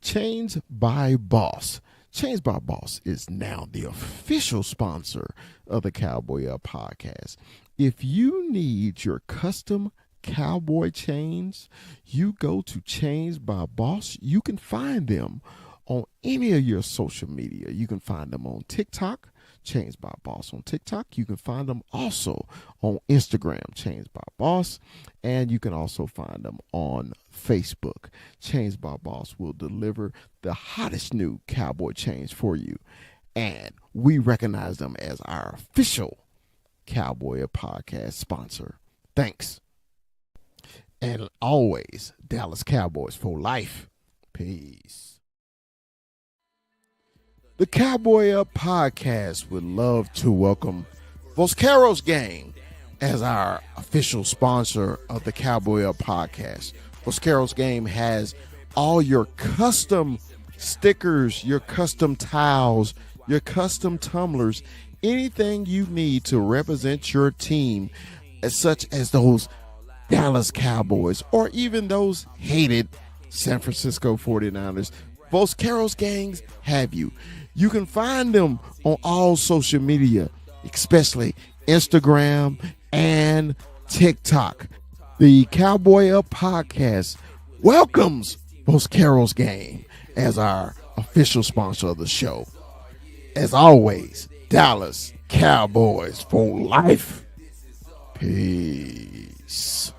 Chains by Boss. Chains by Boss is now the official sponsor of the Cowboy Up podcast. If you need your custom cowboy chains, you go to Chains by Boss. You can find them on any of your social media. You can find them on TikTok, Chains by Boss on TikTok. You can find them also on Instagram, Chains by Boss, and you can also find them on Facebook. Chains by Boss will deliver the hottest new cowboy chains for you, and we recognize them as our official Cowboy podcast sponsor. Thanks. And always, Dallas Cowboys for life. Peace. The Cowboy Up podcast would love to welcome Vosqueros Gang as our official sponsor of the Cowboy Up podcast. Vosqueros Game has all your custom stickers, your custom towels, your custom tumblers, anything you need to represent your team, such as those Dallas Cowboys or even those hated San Francisco 49ers. Vosqueros Gangs have you. You can find them on all social media, especially Instagram and TikTok. The Cowboy Up podcast welcomes Vosqueros Gang as our official sponsor of the show. As always, Dallas Cowboys for life. Peace.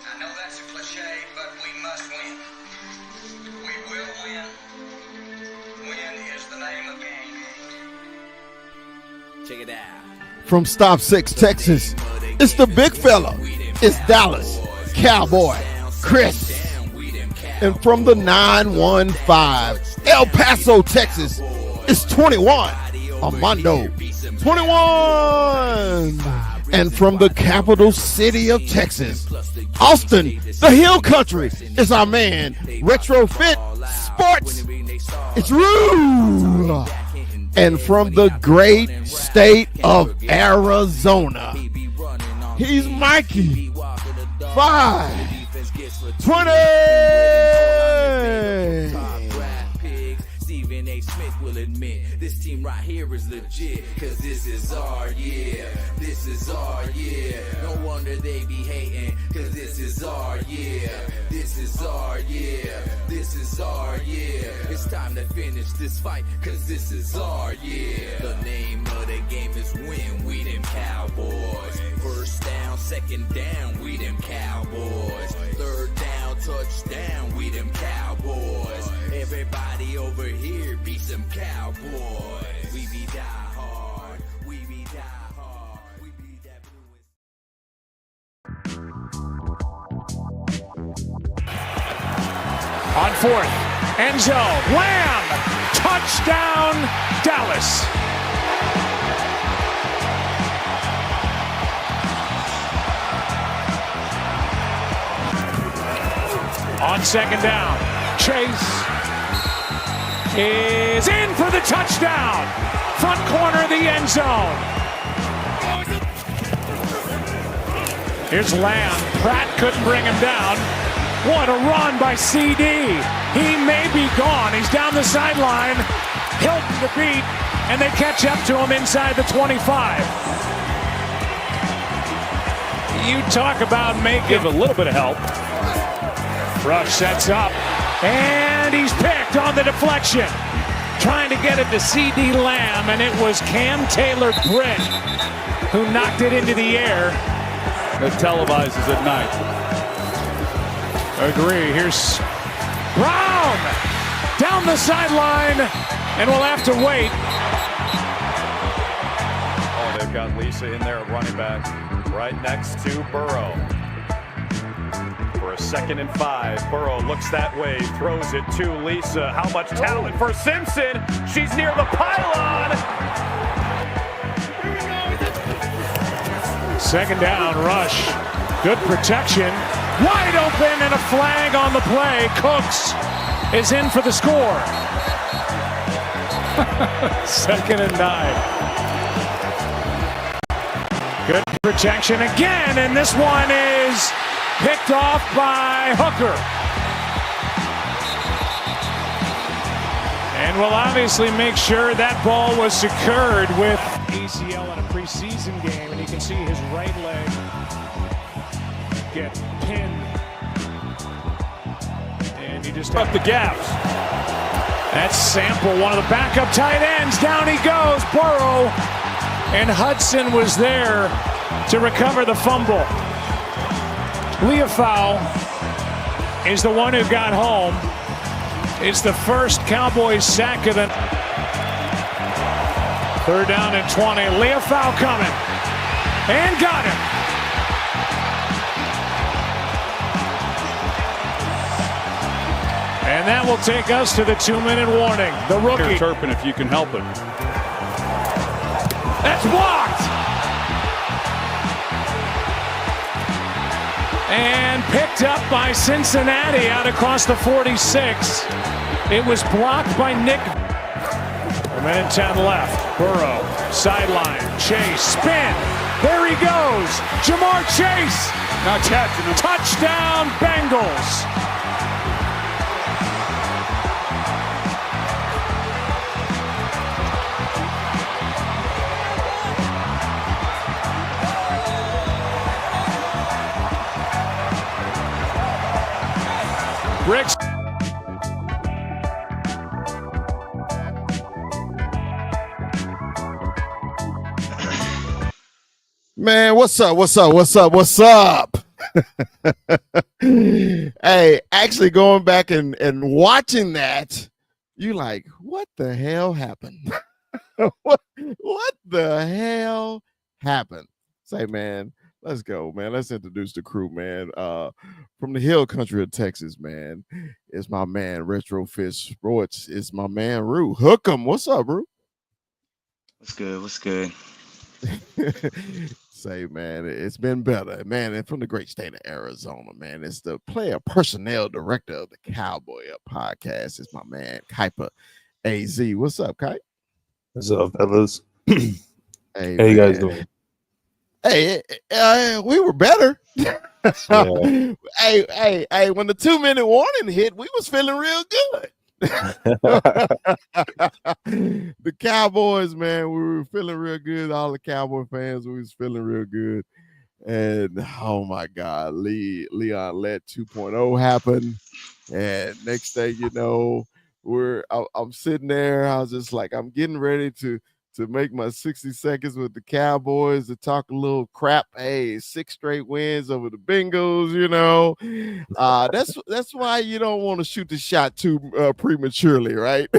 I know that's a cliche, but we must win. We will win. Win is the name of the game. Check it out. From Stop 6, Texas, it's the big fella. It's Dallas Cowboy Chris. And from the 915, El Paso, Texas, it's 21, Armando 21. And from the capital city of Texas, Austin, the Hill Country, is our man, Retrofit Sports. It's Rue. And from the great state of Arizona, he's Mikey 520. Stephen A. Smith will admit this team right here is legit, cause this is our year. This is our year. No wonder they be hating, cause this is our year. This is our year. This is our year. It's time to finish this fight, cause this is our year. The name of the game is win, we them Cowboys. First down, second down, we them Cowboys. Third down, touchdown, we them Cowboys. Everybody over here be some Cowboys. We be die hard, we be die hard, we be that blue. On fourth, Enzo, Lamb, touchdown, Dallas. On second down, Chase is in for the touchdown. Front corner of the end zone. Here's Lamb. Pratt couldn't bring him down. What a run by CD. He may be gone. He's down the sideline. Hilton to beat, and they catch up to him inside the 25. You talk about give a little bit of help. Rush sets up, and he's picked on the deflection. Trying to get it to CD Lamb, and it was Cam Taylor-Britt who knocked it into the air. It televises at night. Agree. Here's Brown down the sideline, and we'll have to wait. Oh, they've got Lisa in there at running back, right next to Burrow. For a 2nd and 5, Burrow looks that way, throws it to Lisa. How much talent for Simpson? She's near the pylon. Second down, Rush. Good protection. Wide open, and a flag on the play. Cooks is in for the score. 2nd and 9. Good protection again, and this one is picked off by Hooker. And will obviously make sure that ball was secured with ACL in a preseason game, and you can see his right leg get pinned. And he just up the gaps. That's Sample, one of the backup tight ends. Down he goes, Burrow. And Hudson was there to recover the fumble. Leofau is the one who got home. It's the first Cowboys sack of the 3rd down and 20. Leofau coming. And got him. And that will take us to the 2-minute warning. The rookie. Turpin, if you can help it. That's blocked. And picked up by Cincinnati out across the 46. It was blocked by Nick. 1:10 left. Burrow, sideline, Chase, spin. There he goes. Jamar Chase. Not catching him. Touchdown, Bengals. Bricks. Man, what's up? Hey, actually going back and watching that, you like, what the hell happened? what the hell happened? Say, man, let's go, man. Let's introduce the crew, man. From the hill country of Texas, man. It's my man, Retro Fish Sports. It's my man, Rue. Hook 'em. What's up, Rue? What's good? Say, man, it's been better, man. And from the great state of Arizona, man, it's the player personnel director of the Cowboy Up podcast. It's my man, Kuiper AZ. What's up, Kuiper? What's up, fellas? Hey, How you guys doing? Hey, we were better. Yeah. Hey, when the 2-minute warning hit, we was feeling real good. The Cowboys, man, we were feeling real good. All the Cowboy fans, we was feeling real good. And oh my God, Leon Lett 2.0 happened. And next thing you know, I'm sitting there. I was just like, I'm getting ready to make my 60 seconds with the Cowboys, to talk a little crap. Hey, 6 straight wins over the Bengals, you know. That's why you don't want to shoot the shot too prematurely, right?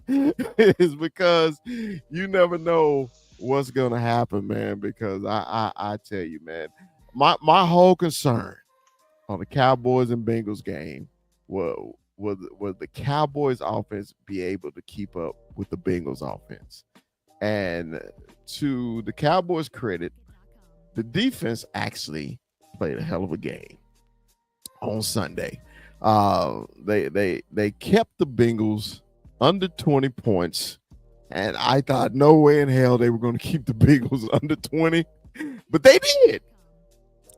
It's because you never know what's gonna happen, man. Because I tell you, man, my whole concern on the Cowboys and Bengals game was the Cowboys offense be able to keep up with the Bengals offense. And to the Cowboys' credit, the defense actually played a hell of a game on Sunday. They kept the Bengals under 20 points, and I thought no way in hell they were going to keep the Bengals under 20, but they did.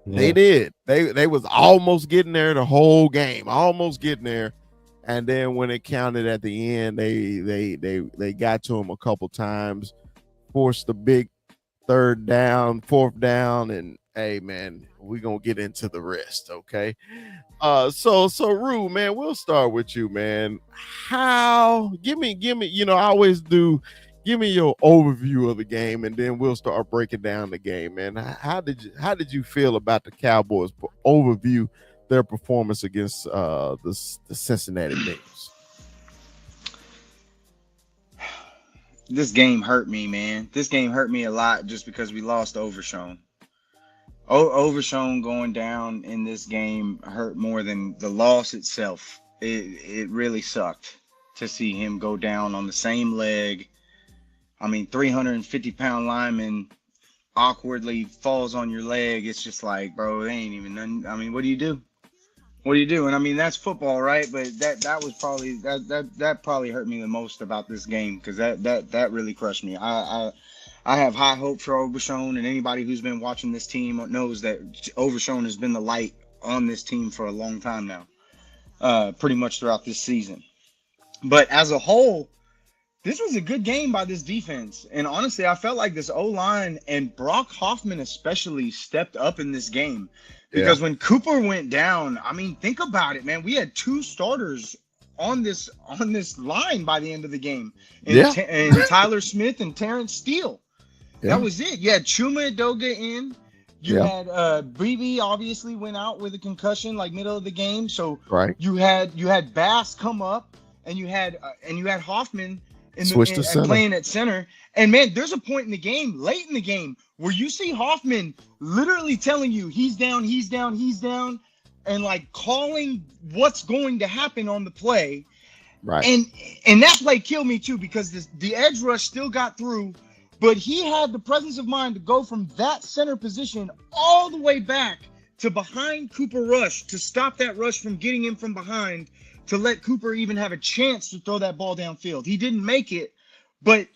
Yeah. They did. They was almost getting there the whole game, almost getting there. And then when it counted at the end, they got to him a couple times, forced the big 3rd down, 4th down, and hey, man, we're gonna get into the rest, okay? So Rue, man, we'll start with you, man. Give me, you know, I always do. Give me your overview of the game, and then we'll start breaking down the game, man. How did you feel about the Cowboys overview? Their performance against the Cincinnati Bengals? This game hurt me, man. This game hurt me a lot just because we lost Overshown. Overshown going down in this game hurt more than the loss itself. It really sucked to see him go down on the same leg. I mean, 350-pound lineman awkwardly falls on your leg. It's just like, bro, it ain't even nothing. I mean, what do you do? What do you do? And I mean, that's football, right? But that was probably that probably hurt me the most about this game, because that really crushed me. I I have high hope for Overshown, and anybody who's been watching this team knows that Overshown has been the light on this team for a long time now, pretty much throughout this season. But as a whole, this was a good game by this defense. And honestly, I felt like this O-line and Brock Hoffman especially stepped up in this game. Because when Cooper went down, I mean, think about it, man. We had 2 starters on this line by the end of the game. And Tyler Smith and Terrence Steele. Yeah. That was it. You had Chuma Edoga in. You had BB obviously went out with a concussion like middle of the game. So you had Bass come up, and you had Hoffman playing at center. And man, there's a point in the game, late in the game, where you see Hoffman literally telling you he's down, and like calling what's going to happen on the play. Right. And that play killed me too, because the edge rush still got through, but he had the presence of mind to go from that center position all the way back to behind Cooper Rush to stop that rush from getting him from behind, to let Cooper even have a chance to throw that ball downfield. He didn't make it, but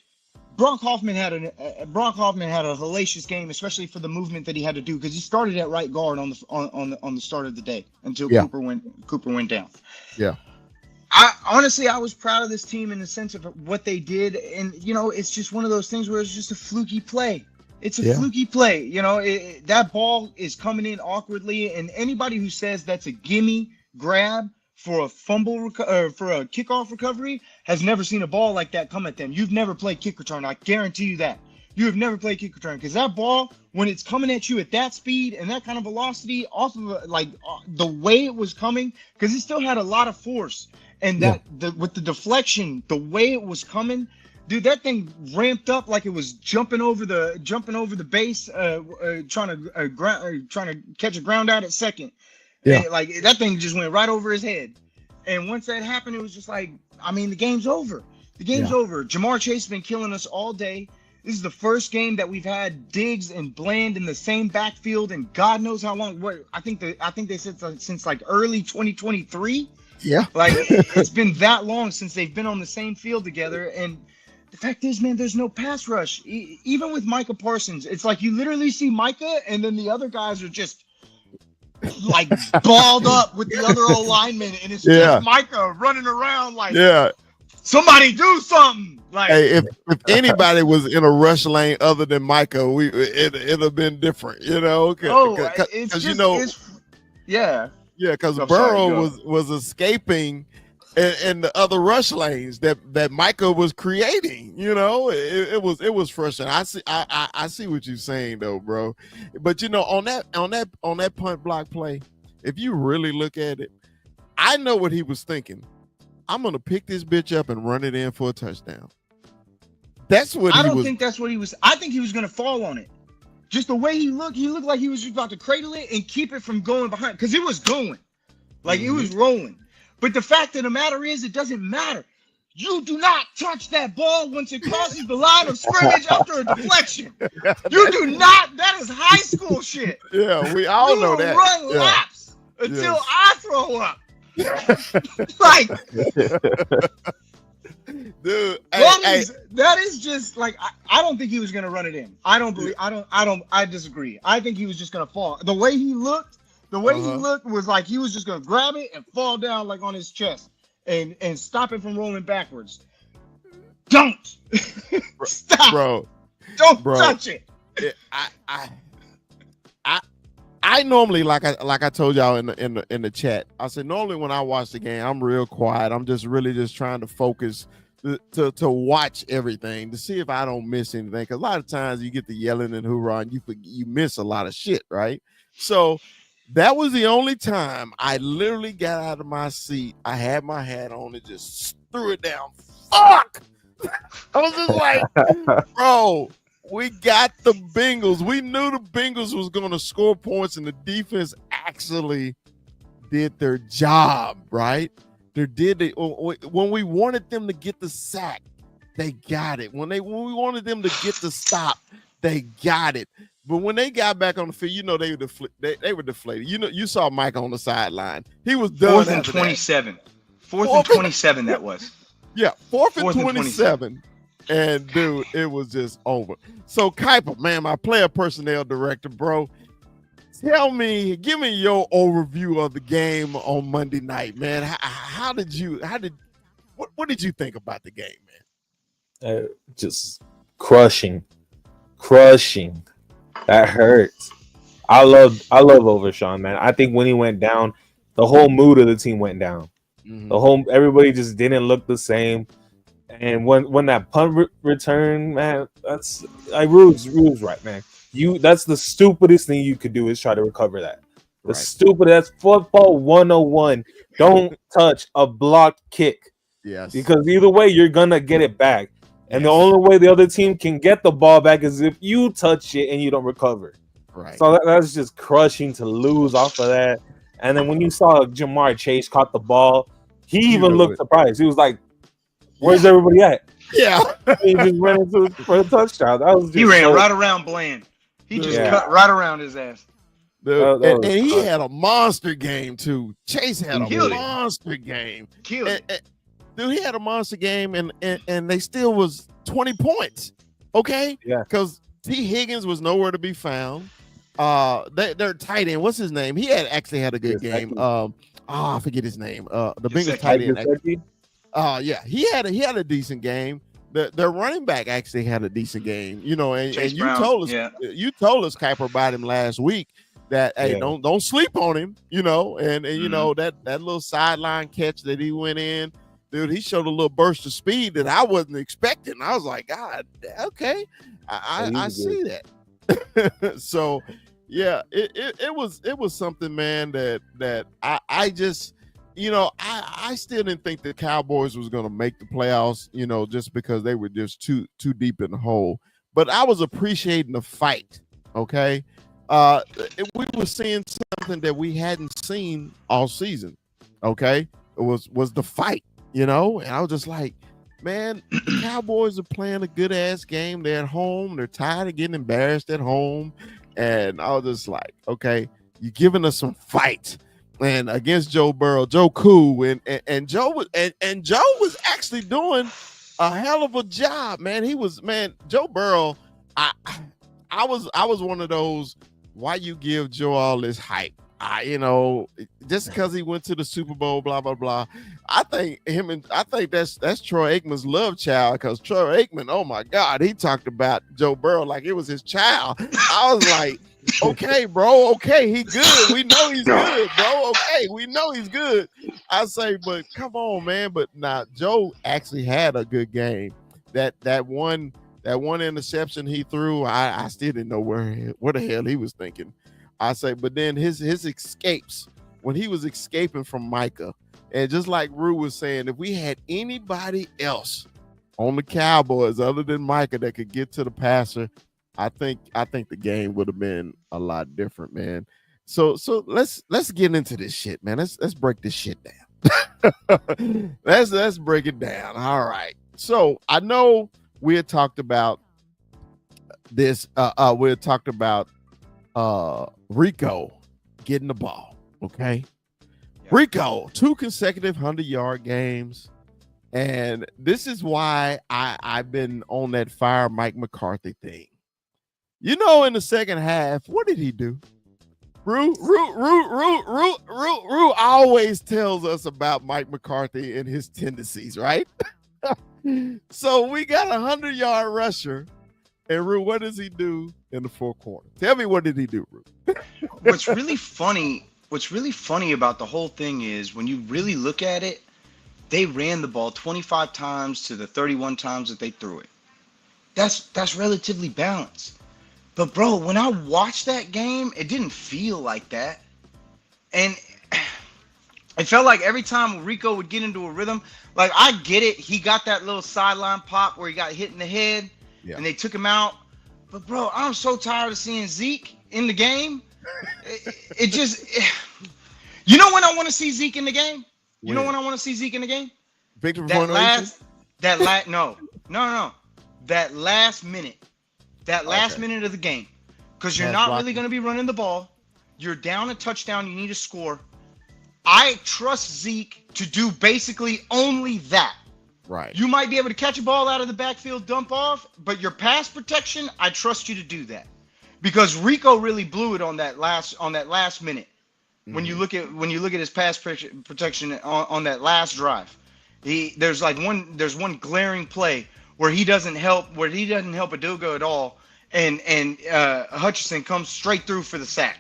Brock Hoffman had a hellacious game, especially for the movement that he had to do, because he started at right guard on the start of the day until Cooper went down. Yeah. I was proud of this team in the sense of what they did, and it's just one of those things where it's just a fluky play. It's a fluky play. That ball is coming in awkwardly, and anybody who says that's a gimme grab for a fumble for a kickoff recovery has never seen a ball like that come at them. You've never played kick return. I guarantee you that. You have never played kick return, because that ball, when it's coming at you at that speed and that kind of velocity off of the way it was coming, because it still had a lot of force, and with the deflection, the way it was coming, dude, that thing ramped up like it was jumping over the base, trying to catch a ground out at second. Yeah, like that thing just went right over his head. And once that happened, it was just like, I mean, the game's over. The game's over. Jamar Chase has been killing us all day. This is the first game that we've had Diggs and Bland in the same backfield, and God knows how long. I think they said since like early 2023. Yeah, like it's been that long since they've been on the same field together. And the fact is, man, there's no pass rush. Even with Micah Parsons, it's like you literally see Micah, and then the other guys are just like balled up with the other old linemen, and it's just Micah running around like, somebody do something. Like, hey, if anybody was in a rush lane other than Micah, it'd have been different, because Burrow was escaping in the other rush lanes that Micah was creating. It was frustrating. I see what you're saying though, bro. But on that punt block play, if you really look at it, I know what he was thinking. I'm gonna pick this bitch up and run it in for a touchdown. That's what I don't think that's what he was. I think he was gonna fall on it. Just the way he looked like he was just about to cradle it and keep it from going behind, because it was going, like it was rolling. But the fact of the matter is, it doesn't matter. You do not touch that ball once it crosses the line of scrimmage after a deflection. You do not. That is high school shit. Yeah, we all know that. Run laps until I throw up. Like, dude, that is just like, I don't think he was gonna run it in. I disagree. I think he was just gonna fall. The way he looked was like he was just gonna grab it and fall down like on his chest and stop it from rolling backwards. Don't stop, bro. Don't touch it. I normally, like I told y'all in the chat, I said normally when I watch the game, I'm real quiet. I'm just really trying to focus to watch everything to see if I don't miss anything. Because a lot of times you get the yelling and hoorah and you miss a lot of shit, right? So that was the only time I literally got out of my seat. I had my hat on and just threw it down. Fuck! I was just like, bro. We got the Bengals. We knew the Bengals was going to score points, and the defense actually did their job, right? When we wanted them to get the sack, they got it. When we wanted them to get the stop, they got it. But when they got back on the field, they were deflated. You saw Mike on the sideline. He was done. 4th and 27. 4th and 27 that was. Yeah, 4th and 27. And dude, it was just over. So Kuiper, man, my player personnel director, bro, give me your overview of the game on Monday night, man. What did you think about the game, man? Just crushing. That hurts. I love Overshawn, man. I think when he went down, the whole mood of the team went down. Everybody just didn't look the same. And when that punt return, man, that's like Rube's right, man. That's the stupidest thing you could do is try to recover that. That's football 101. Don't touch a blocked kick. Yes. Because either way, you're gonna get it back. And the only way the other team can get the ball back is if you touch it and you don't recover. Right. So that's just crushing to lose off of that. And then when you saw Jamar Chase caught the ball, he even looked surprised. He was like, "Where's everybody at?" Yeah. He just ran into for a touchdown. He ran right around Bland. He just cut right around his ass. Dude, and he had a monster game too. Chase had a monster game. Dude, he had a monster game, and they still was 20 points. Okay, because T. Higgins was nowhere to be found. Their tight end, what's his name? He actually had a good game. I forget his name. The Bengals tight end. He had a decent game. Their running back actually had a decent game. You know, and you told us Kuiper about him last week. That don't sleep on him, you know, and you know that little sideline catch that he went in, dude, he showed a little burst of speed that I wasn't expecting. I was like, God, okay, I see that. So yeah, it was something, man, that I just, you know, I still didn't think the Cowboys was going to make the playoffs, you know, just because they were just too deep in the hole. But I was appreciating the fight. Okay. We were seeing something that we hadn't seen all season. Okay, it was the fight, you know, and I was just like, man, the Cowboys are playing a good ass game. They're at home. They're tired of getting embarrassed at home, and I was just like, okay, you're giving us some fight. And against Joe Burrow, Joe Cool, and Joe was actually doing a hell of a job, man. Joe Burrow. I was one of those. Why you give Joe all this hype? You know, just because he went to the Super Bowl, blah blah blah. I think that's Troy Aikman's love child, because Troy Aikman, oh my God, he talked about Joe Burrow like it was his child. I was like, okay, bro, okay, he good. We know he's good, bro. Okay, we know he's good. I say, but come on, man. But now Joe actually had a good game. That one interception he threw, I still didn't know where the hell he was thinking. I say, but then his escapes, when he was escaping from Micah, and just like Rue was saying, if we had anybody else on the Cowboys other than Micah that could get to the passer, I think the game would have been a lot different, man. So let's get into this shit, man. Let's break this shit down. let's break it down. All right. So I know we had talked about this. We had talked about Rico getting the ball. Okay. Yeah. Rico, 2 consecutive 100-yard games. And this is why I've been on that fire Mike McCarthy thing. You know, in the second half, what did he do? Rue always tells us about Mike McCarthy and his tendencies, right? So we got a 100-yard rusher, and Rue, what does he do in the fourth quarter? Tell me, what did he do, Rue? What's really funny about the whole thing is when you really look at it, they ran the ball 25 times to the 31 times that they threw it. That's relatively balanced. But bro, when I watched that game, it didn't feel like that. And it felt like every time Rico would get into a rhythm, like, I get it. He got that little sideline pop where he got hit in the head and they took him out. But bro, I'm so tired of seeing Zeke in the game. You know when I want to see Zeke in the game? You know when I want to see Zeke in the game? Victor That last minute. That last minute of the game. Because you're not really going to be running the ball. You're down a touchdown. You need to score. I trust Zeke to do basically only that. Right. You might be able to catch a ball out of the backfield, dump off, but your pass protection, I trust you to do that. Because Rico really blew it on that last minute. When you look at his pass protection on that last drive, there's one glaring play where he doesn't help Adugo at all, and Hutchinson comes straight through for the sack.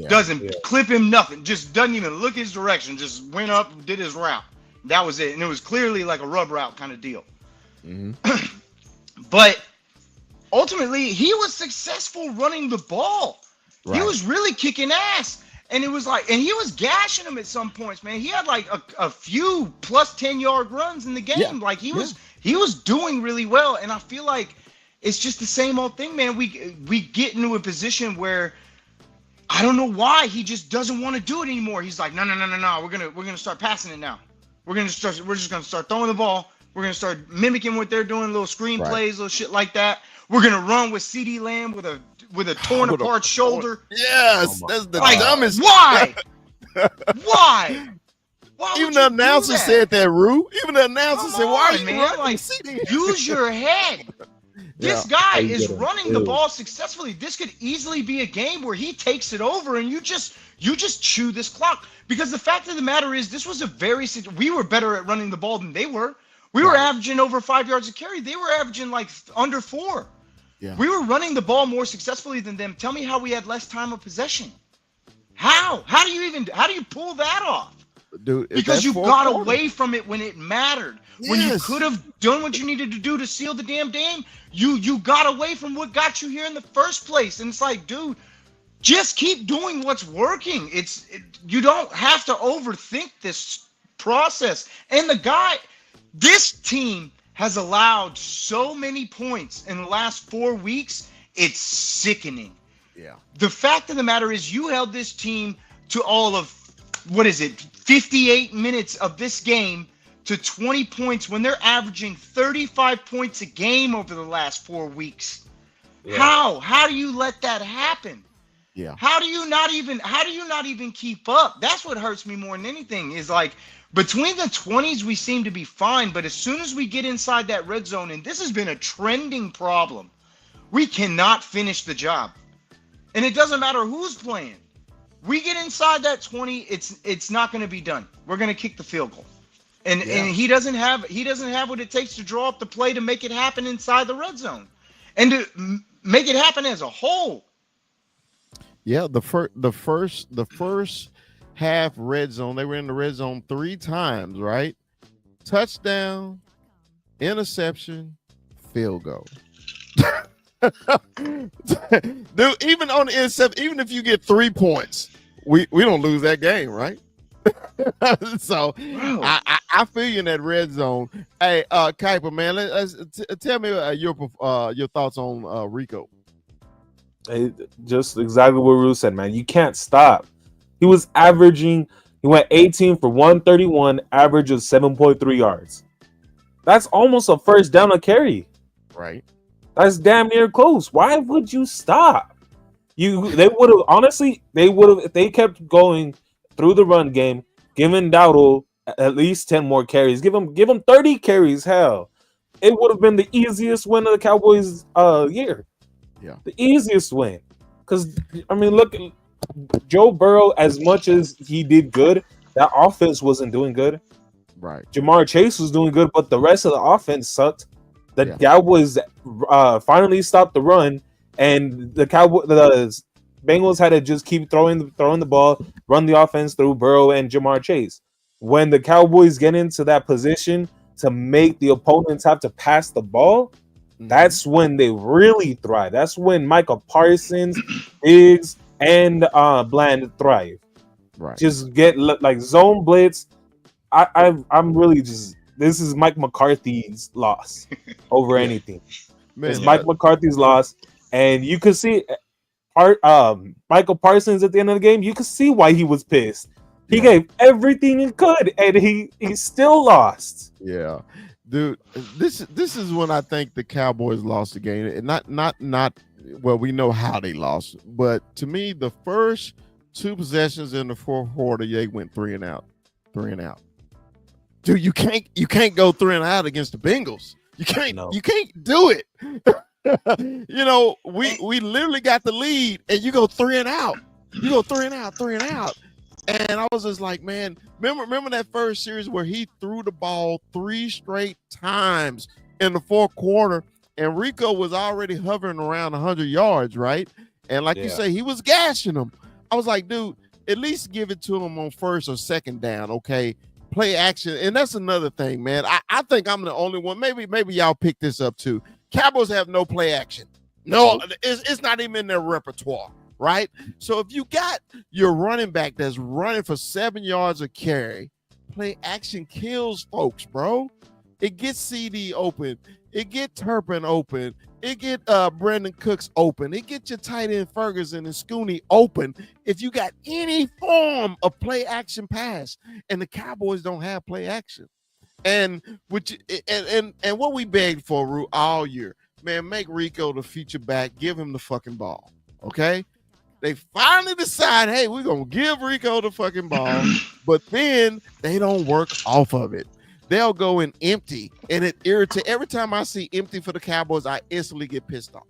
Doesn't clip him nothing, just doesn't even look his direction, just went up, did his route. That was it, and it was clearly like a rub route kind of deal. But ultimately, he was successful running the ball. Right. He was really kicking ass. And it was like, and he was gashing him at some points, man. He had like a few plus 10-yard runs in the game. Yeah. Like he was doing really well. And I feel like it's just the same old thing, man. We get into a position where I don't know why he just doesn't want to do it anymore. He's like, no. We're gonna start passing it now. We're just gonna start throwing the ball. We're gonna start mimicking what they're doing, little screen plays, little shit like that. We're gonna run with CD Lamb with a torn apart shoulder. Yes, that's the dumbest. Why? Why? Even the announcer said that, Rue. Even the announcer said, "Why are you running?" Like, CD? Use your head. This guy is running the ball successfully. This could easily be a game where he takes it over and you just chew this clock. Because the fact of the matter is, this was we were better at running the ball than they were. We were averaging over 5 yards a carry. They were averaging like under 4. Yeah. We were running the ball more successfully than them. Tell me how we had less time of possession. How do you pull that off? Dude, because you got away from it when it mattered. Yes. When you could have done what you needed to do to seal the damn game, you got away from what got you here in the first place. And it's like, dude, just keep doing what's working. You don't have to overthink this process. And this team has allowed so many points in the last 4 weeks, it's sickening. Yeah. The fact of the matter is you held this team to all of, 58 minutes of this game to 20 points when they're averaging 35 points a game over the last 4 weeks. Yeah. How do you let that happen? Yeah. How do you not even keep up? That's what hurts me more than anything is like, between the 20s, we seem to be fine, but as soon as we get inside that red zone, and this has been a trending problem, we cannot finish the job. And it doesn't matter who's playing. We get inside that 20, it's not going to be done. We're going to kick the field goal. And he doesn't have what it takes to draw up the play to make it happen inside the red zone. And to make it happen as a whole. Yeah, the first half red zone, they were in the red zone 3 times, right? Touchdown, interception, field goal. Dude, even on the intercept, even if you get 3 points, we don't lose that game, right? So I feel you in that red zone. Hey, Kuiper, man, tell me your thoughts on Rico. Hey, just exactly what Rue said, man. You can't stop. He went 18 for 131, average of 7.3 yards. That's almost a first down a carry. Right. That's damn near close. Why would you stop? They would have if they kept going through the run game, giving Dowdle at least 10 more carries. Give him 30 carries, hell. It would have been the easiest win of the Cowboys year. Yeah. The easiest win. Because look, Joe Burrow, as much as he did good, that offense wasn't doing good. Right. Jamar Chase was doing good, but the rest of the offense sucked. The Cowboys finally stopped the run, and the Bengals had to just keep throwing the ball, run the offense through Burrow and Jamar Chase. When the Cowboys get into that position to make the opponents have to pass the ball, that's when they really thrive. That's when Micah Parsons, Diggs, and Bland thrive. Right. Just get like zone blitz. I'm really just. This is Mike McCarthy's loss over anything. It's Mike McCarthy's loss, and you could see Michael Parsons at the end of the game. You could see why he was pissed. He gave everything he could, and he still lost. Yeah, dude. This is when I think the Cowboys lost the game. And not. Well, we know how they lost, but to me, the first 2 possessions in the fourth quarter, they went 3 and out. dude, you can't go 3 and out against the Bengals. You can't do it. You know, we literally got the lead, and you go 3 and out. You go 3 and out. And I was just like, man, remember that first series where he threw the ball 3 straight times in the fourth quarter, and Rico was already hovering around 100 yards, right? And like you say, he was gashing him. I was like, dude, at least give it to him on first or second down, okay? Play action. And that's another thing, man. I think I'm the only one. Maybe y'all pick this up too. Cowboys have no play action. No, it's not even in their repertoire, right? So if you got your running back that's running for 7 yards a carry, play action kills folks, bro. It gets CD open. It get Turpin open. It get Brandon Cooks open. It get your tight end Ferguson and Scooney open. If you got any form of play action pass, and the Cowboys don't have play action, and what we begged for, Ru, all year, man, make Rico the feature back. Give him the fucking ball, okay? They finally decide, hey, we're gonna give Rico the fucking ball, but then they don't work off of it. They'll go in empty, and it irritates. Every time I see empty for the Cowboys, I instantly get pissed off.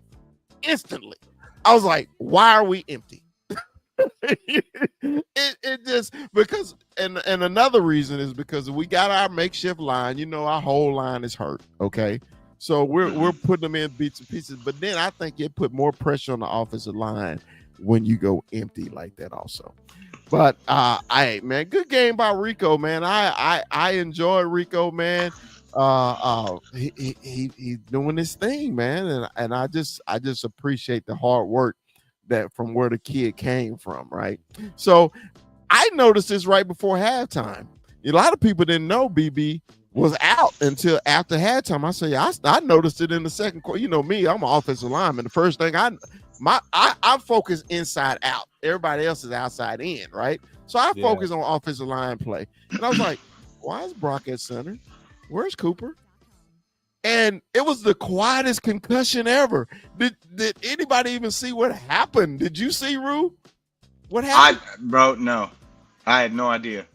Instantly. I was like, why are we empty? it just because, and another reason is because we got our makeshift line. You know, our whole line is hurt. Okay. So we're putting them in bits and pieces, but then I think it put more pressure on the offensive line when you go empty like that also. But man, good game by Rico, man. I enjoy Rico, man. He's doing his thing, man, and I just appreciate the hard work that from where the kid came from, right? So I noticed this right before halftime. A lot of people didn't know BB was out until after halftime. I say I noticed it in the second quarter. You know me, I'm an offensive lineman. The first thing I focus inside out. Everybody else is outside in, right? So I focus on offensive line play. And I was like, why is Brock at center? Where's Cooper? And it was the quietest concussion ever. Did anybody even see what happened? Did you see, Rue? What happened? No. I had no idea.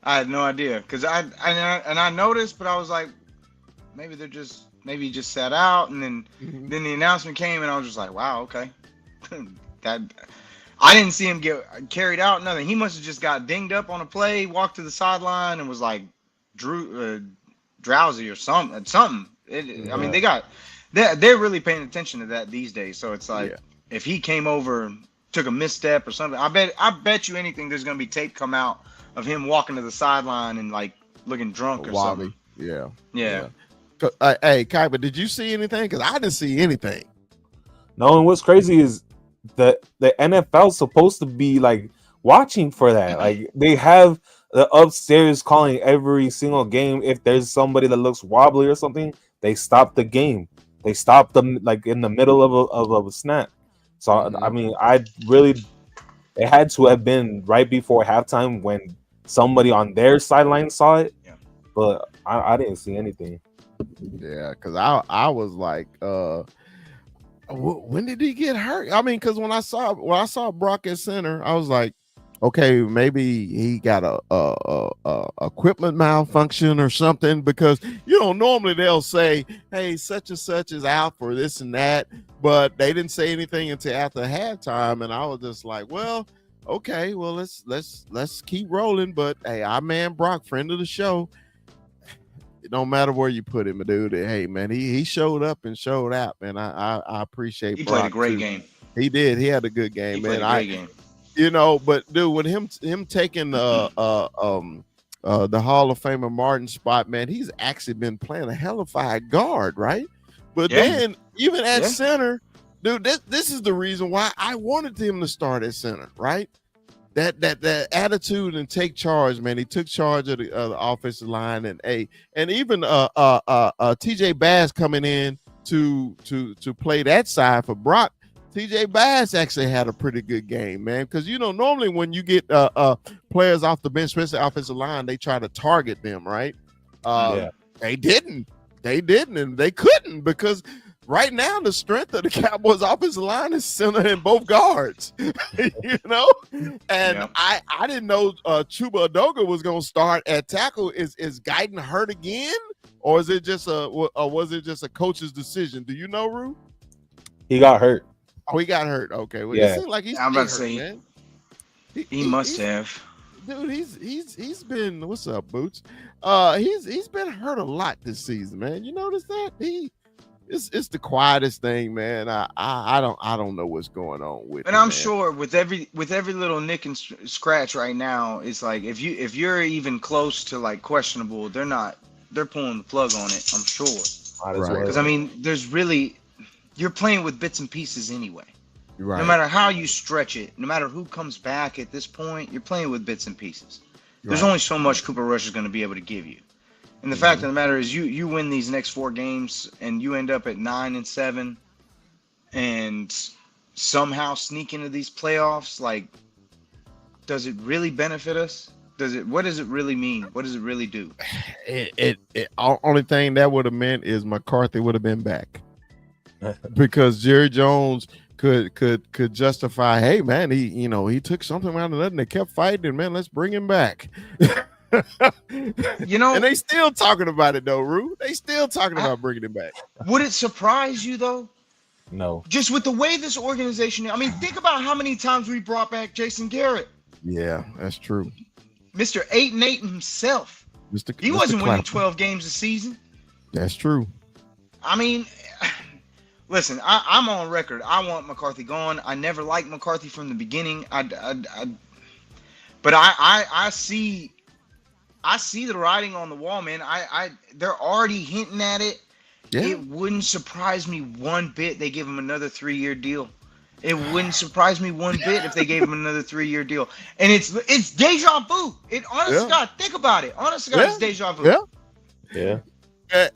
Because I noticed, but I was like, maybe he just sat out, and then the announcement came, and I was just like, wow, okay. That I didn't see him get carried out, nothing. He must have just got dinged up on a play, walked to the sideline, and was like drowsy or something. I mean, they're really paying attention to that these days. So it's like if he came over, took a misstep or something, I bet you anything there's gonna be tape come out of him walking to the sideline and like looking drunk or something. Yeah. Yeah. Hey, Kyber, did you see anything? Because I didn't see anything. No, and what's crazy is the NFL's supposed to be like watching for that. Like they have the upstairs calling every single game. If there's somebody that looks wobbly or something, they stop the game. They stop them like in the middle of a snap. So I mean, it had to have been right before halftime when somebody on their sideline saw it. Yeah. But I didn't see anything. Yeah, because I was like, when did he get hurt? I mean, because when I saw Brock at center, I was like, okay, maybe he got a equipment malfunction or something, because normally they'll say, hey, such and such is out for this and that, but they didn't say anything until after halftime, and I was just like, well, okay, well let's keep rolling. But hey, our man Brock, friend of the show, it don't matter where you put him, dude. Hey, man, he showed up and showed out, man. I appreciate. He Brock played a great too. game. He did. He had a good game, man. Played a great game. But dude, with him taking the Hall of Famer Martin spot, man, he's actually been playing a hellified guard, right? But then even at center, dude, this is the reason why I wanted him to start at center, right? That attitude and take charge, man. He took charge of the offensive line, and even TJ Bass coming in to play that side for Brock. TJ Bass actually had a pretty good game, man, because normally when you get players off the bench, especially offensive line, they try to target them, right? They didn't, and they couldn't, because right now the strength of the Cowboys offensive line is center and both guards. You know, and Yep. I didn't know Chuba Adoga was going to start at tackle. Is Guyton hurt again, or is it just was it just a coach's decision? Do you know, Rue? He got hurt. Oh, he got hurt. Okay, well, Yeah. it seems like he's I'm about to hurt, say, man. He must he's- have. Dude, he's been, what's up, Boots? He's been hurt a lot this season, man. You notice that? It's the quietest thing, man. I don't know what's going on with And him, I'm man. sure with every little nick and scratch right now, it's like if you're even close to like questionable, they're pulling the plug on it. I'm sure. Might as Right. well. Because I mean, you're playing with bits and pieces anyway. Right. No matter how you stretch it, no matter who comes back at this point, you're playing with bits and pieces. There's Right. only so much Cooper Rush is going to be able to give you. And the fact of the matter is, you win these next 4 games and you end up at 9-7, and somehow sneak into these playoffs. Like, does it really benefit us? What does it really mean? What does it really do? Only thing that would have meant is McCarthy would have been back, because Jerry Jones could justify, hey man, he took something out of nothing. They kept fighting, and man, let's bring him back. You know, And they still talking about it though, Rue. They still talking about bringing him back. would it surprise you though? No. Just with the way this organization, I mean, think about how many times we brought back Jason Garrett, Yeah, that's true. Mr. 8-8 himself. He wasn't winning 12 games a season. That's true. I mean, listen, I'm on record. I want McCarthy gone. I never liked McCarthy from the beginning. But I see the writing on the wall, man. They're already hinting at it. Yeah. It wouldn't surprise me one bit they give him another 3-year deal. It wouldn't surprise me one bit if they gave him another 3-year deal. And it's deja vu. Honest to God, think about it. Honest to God, it's deja vu. Yeah. Yeah.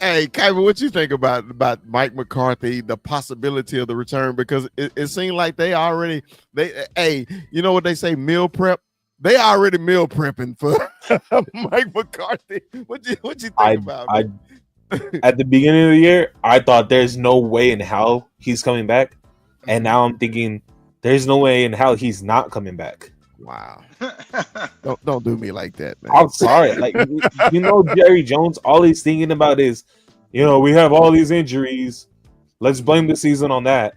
Hey, Kyver, what you think about Mike McCarthy, the possibility of the return? Because it seemed like you know what they say, meal prep. They already meal prepping for Mike McCarthy. What you think about it? At the beginning of the year, I thought there's no way in hell he's coming back, and now I'm thinking there's no way in hell he's not coming back. Wow. Don't do me like that, man. I'm sorry. Like, Jerry Jones, all he's thinking about is, we have all these injuries. Let's blame the season on that.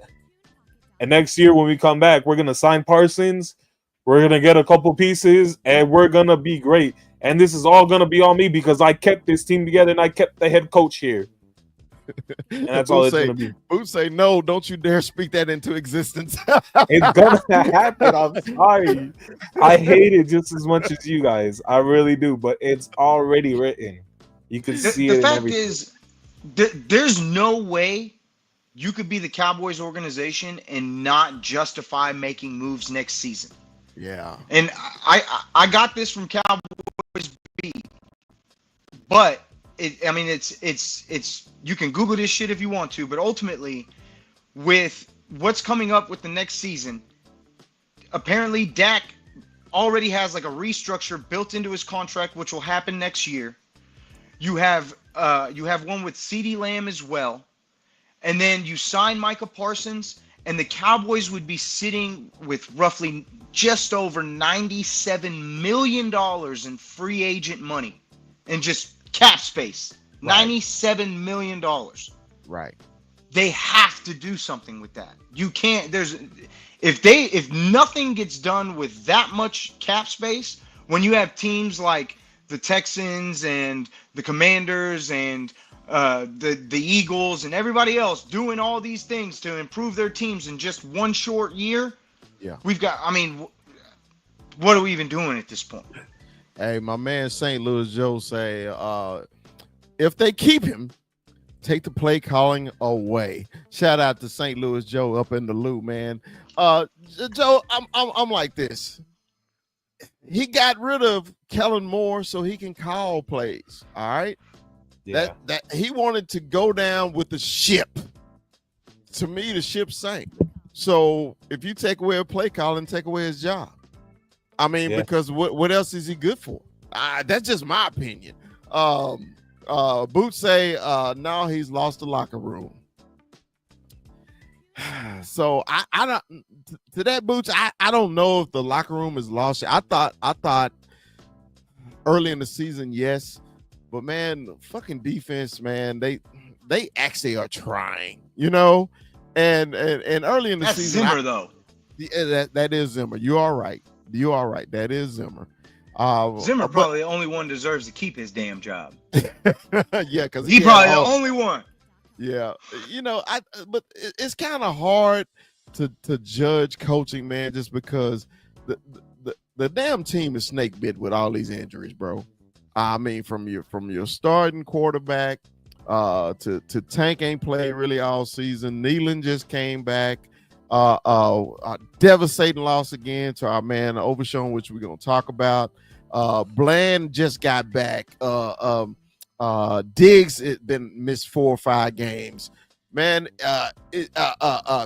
And next year when we come back, we're gonna sign Parsons. We're gonna get a couple pieces, and we're gonna be great. And this is all gonna be on me because I kept this team together and I kept the head coach here. And that's all it's gonna be. Boots say, no, don't you dare speak that into existence. It's gonna happen. I'm sorry. I hate it just as much as you guys. I really do, but it's already written. You can see The it in fact everything. is, there's no way you could be the Cowboys organization and not justify making moves next season. Yeah. And I got this from Cowboys B, but it's you can Google this shit if you want to, but ultimately, with what's coming up with the next season, apparently Dak already has like a restructure built into his contract, which will happen next year. You have one with CeeDee Lamb as well, and then you sign Micah Parsons, and the Cowboys would be sitting with roughly just over $97 million in free agent money and just cap space. Right. $97 million. Right. They have to do something with that. You can't, if nothing gets done with that much cap space, when you have teams like the Texans and the Commanders and the Eagles and everybody else doing all these things to improve their teams in just one short year, Yeah. What are we even doing at this point? Hey, my man St. Louis Joe say, if they keep him, take the play calling away. Shout out to St. Louis Joe up in the loop, man. Joe, I'm like this. He got rid of Kellen Moore so he can call plays. All right. Yeah. That he wanted to go down with the ship. To me, the ship sank. So if you take away a play calling, take away his job. I mean, because what else is he good for? That's just my opinion. Boots say, now he's lost the locker room. So I don't to that Boots. I don't know if the locker room is lost. I thought early in the season, yes, but man, fucking defense, man, they actually are trying, and early in the That's season, Zimmer though. that is Zimmer. You are right. That is Zimmer. Zimmer probably the only one deserves to keep his damn job. Yeah, because he probably the only one. Yeah, but it's kind of hard to judge coaching, man, just because the damn team is snake bit with all these injuries, bro. I mean, from your starting quarterback to Tank ain't played really all season. Nealon just came back. A devastating loss again to our man Overshown, which we're gonna talk about. Bland just got back. Diggs had been missed 4 or 5 games. Man,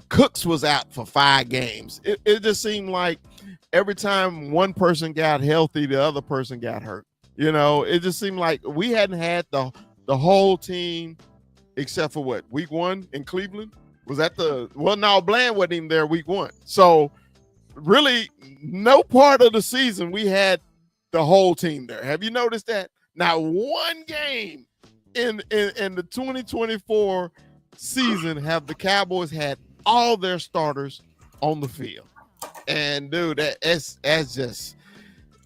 Cooks was out for 5 games. It just seemed like every time one person got healthy, the other person got hurt. It just seemed like we hadn't had the whole team except for week 1 in Cleveland. Was that no, Bland wasn't even there week 1. So really no part of the season we had the whole team there. Have you noticed that? Now, one game in the 2024 season have the Cowboys had all their starters on the field, and dude, that's just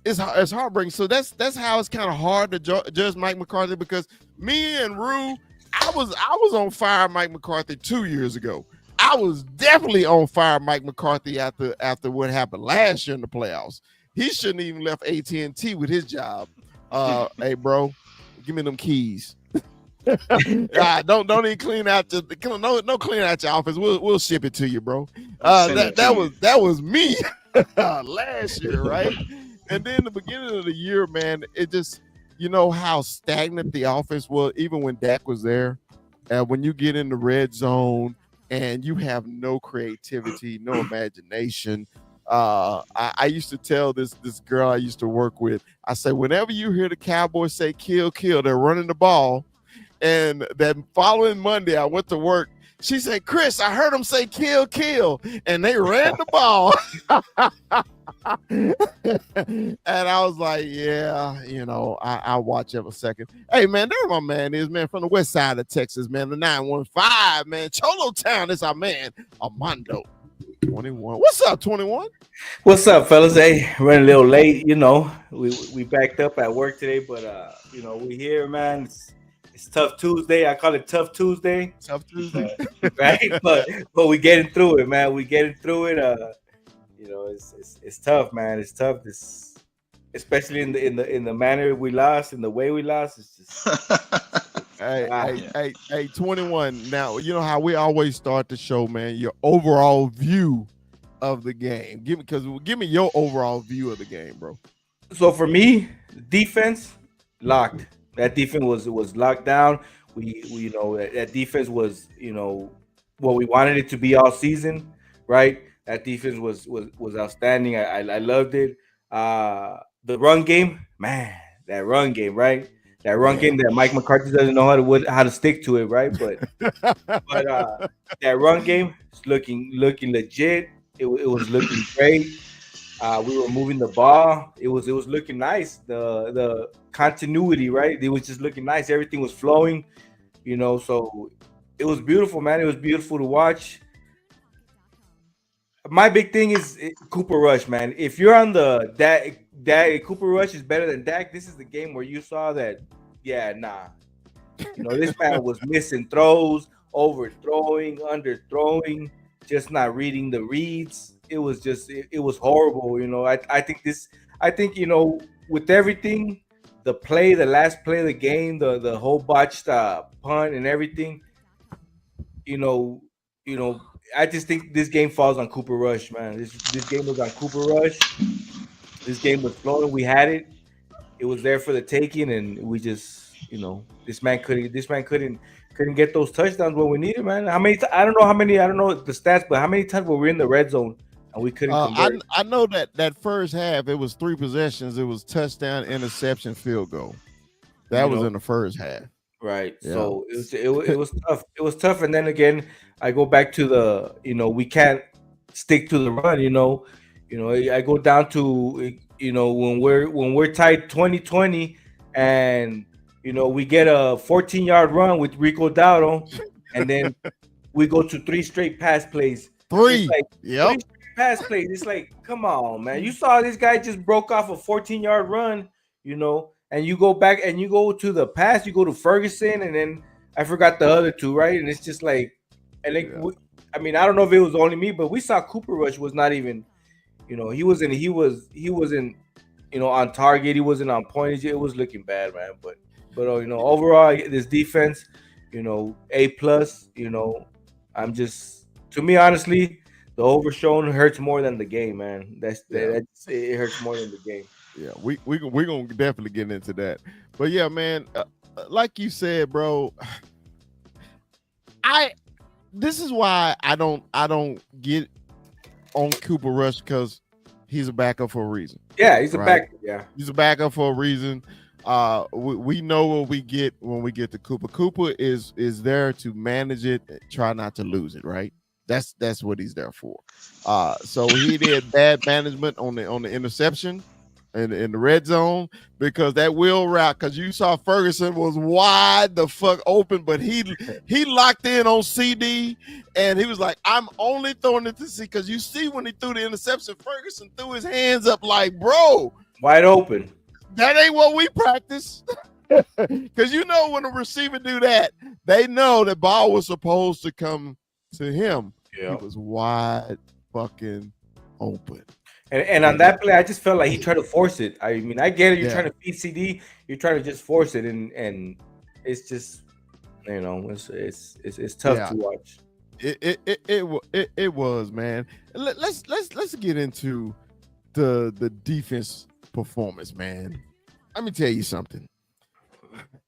it's heartbreaking. So that's how it's kind of hard to judge Mike McCarthy, because me and Rue, I was on fire Mike McCarthy 2 years ago. I was definitely on fire Mike McCarthy after what happened last year in the playoffs. He shouldn't even left AT&T with his job. Hey, bro, give me them keys. Don't even clean out no clean out your office. We'll ship it to you, bro. That was me last year, right? And then the beginning of the year, man, it just how stagnant the offense was, even when Dak was there. When you get in the red zone and you have no creativity, no imagination. I used to tell this girl I used to work with, I say, whenever you hear the Cowboys say kill, kill, they're running the ball. And that following Monday, I went to work. She said, Chris, I heard them say kill, kill, and they ran the ball. And I was like, yeah, I'll watch every second. Hey, man, there my man is, man, from the west side of Texas, man, the 915, man. Cholo Town is our man, Armando. 21. What's up, 21? What's up, fellas? Hey, running a little late. We backed up at work today, but we here, man. It's Tough Tuesday. I call it Tough Tuesday. Tough Tuesday, right? But we getting through it, man. We getting through it. It's tough, man. It's tough. Especially in the manner we lost, in the way we lost. It's just. Hey, 21. Now, you know how we always start the show, man, your overall view of the game. Give me your overall view of the game, bro. So for me, defense locked. That defense was locked down. That defense was, what we wanted it to be all season, right? That defense was outstanding. I loved it. The run game, man, that run game, right? That run game that Mike McCarthy doesn't know how to stick to it, right? But that run game is looking legit. It was looking great. We were moving the ball. It was looking nice. The continuity, right? It was just looking nice. Everything was flowing, So it was beautiful, man. It was beautiful to watch. My big thing is Cooper Rush, man. If you're on the Dak Cooper Rush is better than Dak, this is the game where you saw that. Yeah, nah. This man was missing throws, overthrowing, underthrowing, just not reading the reads. It was just it was horrible. I think with everything, the last play of the game, the whole botched punt and everything, I just think this game falls on Cooper Rush, man. This game was on Cooper Rush. This game was flowing. We had it. It was there for the taking, and we just, this man couldn't get those touchdowns when we needed, man. How many? I don't know the stats, but how many times were we in the red zone and we couldn't convert? I know that first half it was 3 possessions. It was touchdown, interception, field goal. That was in the first half. Right. Yeah. So it was tough. It was tough. And then again, I go back to the we can't stick to the run. I go down to when we're tied 2020, and we get a 14-yard run with Rico Dowdle, and then we go to three straight pass plays. It's 3. like Yep. three straight pass plays. It's like, come on, man. You saw this guy just broke off a 14-yard run, and you go back and you go to the pass, you go to Ferguson, and then I forgot the other two, right? And it's just like, and like, I don't know if it was only me, but we saw Cooper Rush was not even, he wasn't on target. He wasn't on point. It was looking bad, man. But overall, this defense, A plus. I'm just, to me, honestly, the overshown hurts more than the game, man. It hurts more than the game. Yeah, we're gonna definitely get into that. But yeah, man, like you said, bro, this is why I don't get on Cooper Rush, because he's a backup for a reason. Yeah, he's a right? backup. Yeah, he's a backup for a reason. We know what we get when we get to Cooper. Cooper is there to manage it, try not to lose it, right? That's what he's there for. So he did bad management on the interception in the red zone, because that wheel route, because you saw Ferguson was wide the fuck open, but he locked in on CD, and he was like, I'm only throwing it to see, because you see when he threw the interception, Ferguson threw his hands up like, bro, wide open. That ain't what we practice. Because when a receiver do that, they know the ball was supposed to come to him. Yeah. He was wide fucking open. And on that play, I just felt like he tried to force it. I get it. You're trying to feed CD. You're trying to just force it, and it's just, it's tough to watch. It was, man. Let's get into the defense performance, man. Let me tell you something.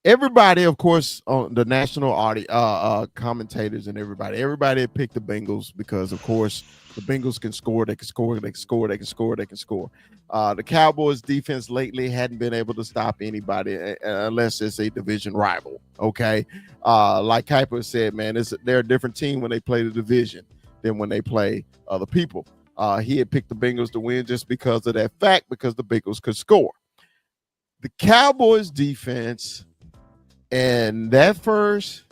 Everybody, of course, on the national audio, commentators and everybody picked the Bengals because, of course, the Bengals can score. They can score. They can score. They can score. They can score. The Cowboys' defense lately hadn't been able to stop anybody unless it's a division rival. Okay, like Kuiper said, man, they're a different team when they play the division than when they play other people. He had picked the Bengals to win just because of that fact, because the Bengals could score. The Cowboys' defense and that first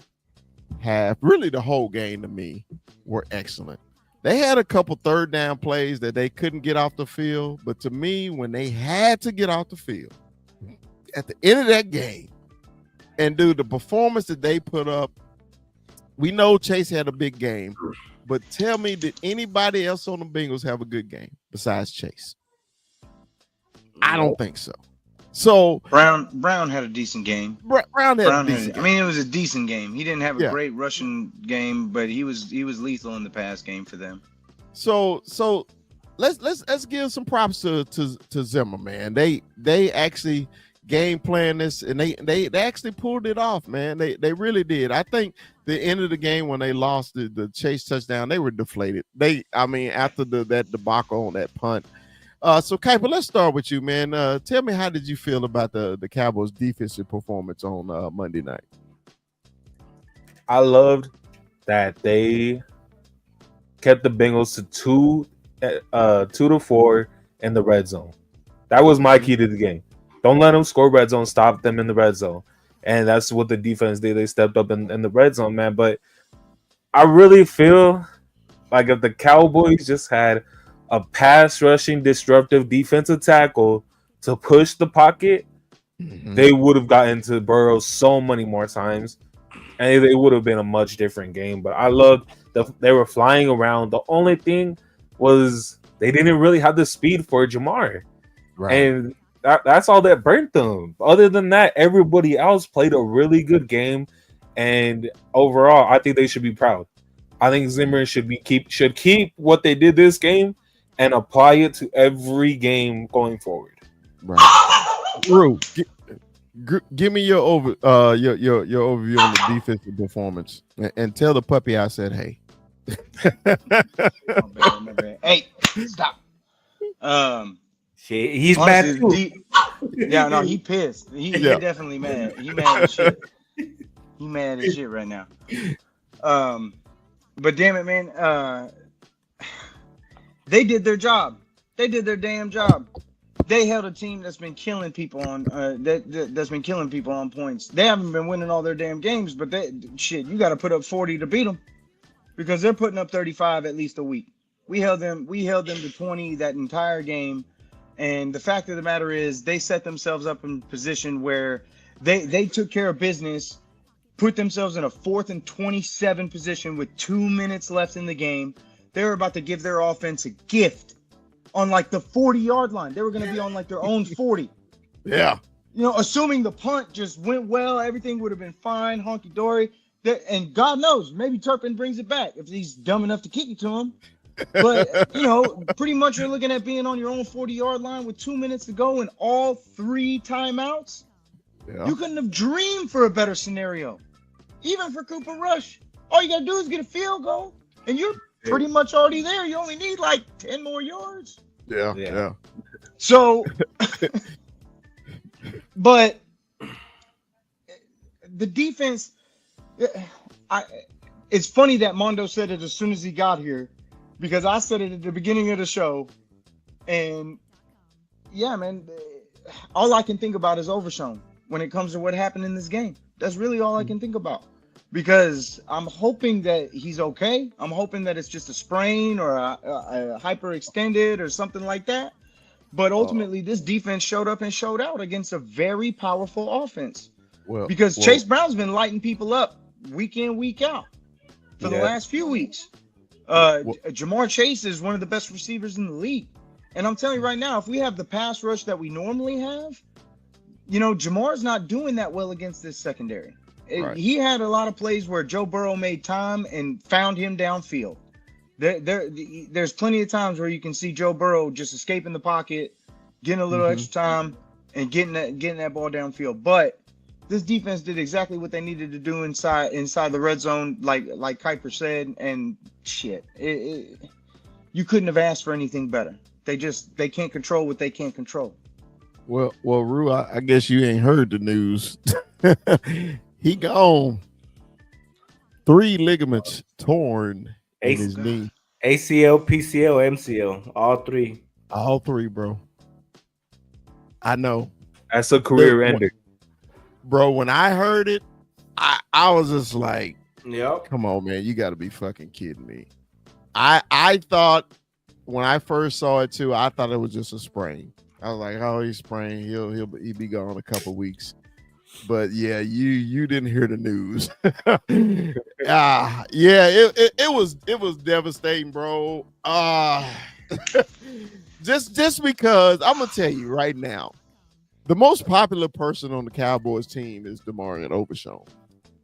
half, really the whole game to me, were excellent. They had a couple third down plays that they couldn't get off the field, but to me, when they had to get off the field at the end of that game and do the performance that they put up, we know Chase had a big game, but tell me, did anybody else on the Bengals have a good game besides Chase? I don't think so. So Brown had a decent game. Brown had a decent game. It was a decent game. He didn't have a great rushing game, but he was lethal in the pass game for them. So let's give some props to Zimmer, man. They actually game plan this, and they actually pulled it off, man. They really did. I think the end of the game when they lost the Chase touchdown, they were deflated. After that debacle on that punt. So Kuiper, let's start with you, man. Tell me, how did you feel about the Cowboys' defensive performance on Monday night? I loved that they kept the Bengals to 2-4 in the red zone. That was my key to the game. Don't let them score red zone. Stop them in the red zone. And that's what the defense did. They stepped up in the red zone, man. But I really feel like if the Cowboys just had a pass rushing disruptive defensive tackle to push the pocket, they would have gotten to Burrow so many more times, and it would have been a much different game. But I loved they were flying around. The only thing was they didn't really have the speed for Jamar, right? And that's all that burnt them. Other than that, everybody else played a really good game, and overall, I think they should be proud. I think Zimmer should keep what they did this game and apply it to every game going forward. Right. Drew, give me your overview on the defensive performance, and tell the puppy I said hey. My bad. Hey, stop. He's mad too. He pissed. He definitely mad. He mad as shit. He mad as shit right now. But damn it, man. They did their job. They did their damn job. They held a team that's been killing people on that's been killing people on points. They haven't been winning all their damn games, but you got to put up 40 to beat them, because they're putting up 35 at least a week. We held them to 20 that entire game, and the fact of the matter is they set themselves up in a position where they took care of business, put themselves in a 4th and 27 position with 2 minutes left in the game. They were about to give their offense a gift on like the 40-yard line. They were going to be on like their own 40. Yeah. You know, assuming the punt just went well, everything would have been fine, honky-dory. And God knows, maybe Turpin brings it back if he's dumb enough to kick it to him. But, you know, pretty much you're looking at being on your own 40-yard line with 2 minutes to go and all 3 timeouts. Yeah. You couldn't have dreamed for a better scenario. Even for Cooper Rush. All you got to do is get a field goal, and you're pretty much already there. You only need like 10 more yards. Yeah. So, but the defense, it's funny that Mondo said it as soon as he got here, because I said it at the beginning of the show. And yeah, man, all I can think about is Overshown when it comes to what happened in this game. That's really all I can think about. Because I'm hoping that he's okay. I'm hoping that it's just a sprain or a hyperextended or something like that. But ultimately, this defense showed up and showed out against a very powerful offense. Because Chase Brown's been lighting people up week in, week out for the last few weeks. Jamar Chase is one of the best receivers in the league. And I'm telling you right now, if we have the pass rush that we normally have, you know, Jamar's not doing that well against this secondary. Right. He had a lot of plays where Joe Burrow made time and found him downfield. There's plenty of times where you can see Joe Burrow just escaping the pocket, getting a little extra time, and getting that ball downfield. But this defense did exactly what they needed to do inside the red zone, like Kuiper said. And shit, you couldn't have asked for anything better. They can't control what they can't control. Well, Rue, I guess you ain't heard the news. He gone. 3 ligaments torn in his knee. ACL, PCL, MCL, all 3. All 3, bro. I know. That's a career ender. Bro, when I heard it, I was just like, yep. Come on, man. You got to be fucking kidding me. I thought when I first saw it, too, I thought it was just a sprain. I was like, oh, he's sprained. He'll be gone a couple weeks. But yeah, you didn't hear the news. It was devastating, bro. Just because I'm gonna tell you right now, the most popular person on the Cowboys team is DeMarion Overshown,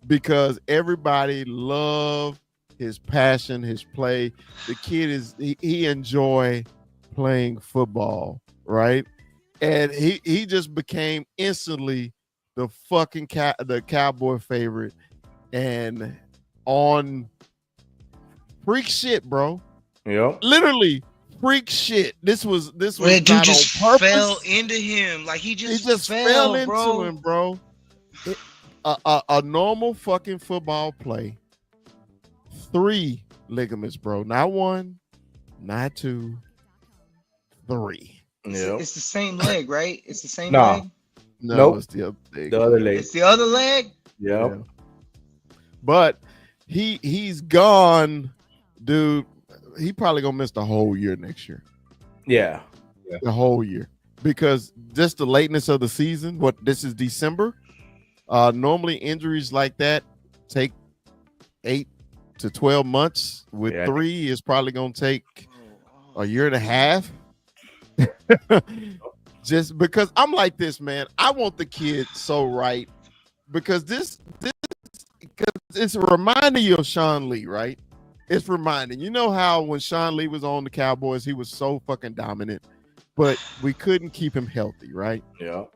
because everybody loved his passion, his play. The kid he enjoy playing football, right? And he just became instantly the fucking the Cowboy favorite, and on freak shit, bro. Yep. Literally freak shit. This was Man, not dude just on purpose. fell into him. Like he just fell into bro. him, bro. A normal fucking football play. 3 ligaments, bro. Not 1, not 2, 3. Yep. It's the same leg, right? It's the same leg. No, nope. It's the other leg. The other leg. It's the other leg. Yep. Yeah. But he's gone, dude. He probably gonna miss the whole year next year. Yeah. The whole year, because just the lateness of the season. This is December. Normally injuries like that take 8 to 12 months. With 3, it's probably gonna take a year and a half. Just because I'm like this, man. I want the kid so right, because this because it's reminding you of Sean Lee, right? It's reminding, you know how when Sean Lee was on the Cowboys, he was so fucking dominant, but we couldn't keep him healthy, right? Yeah.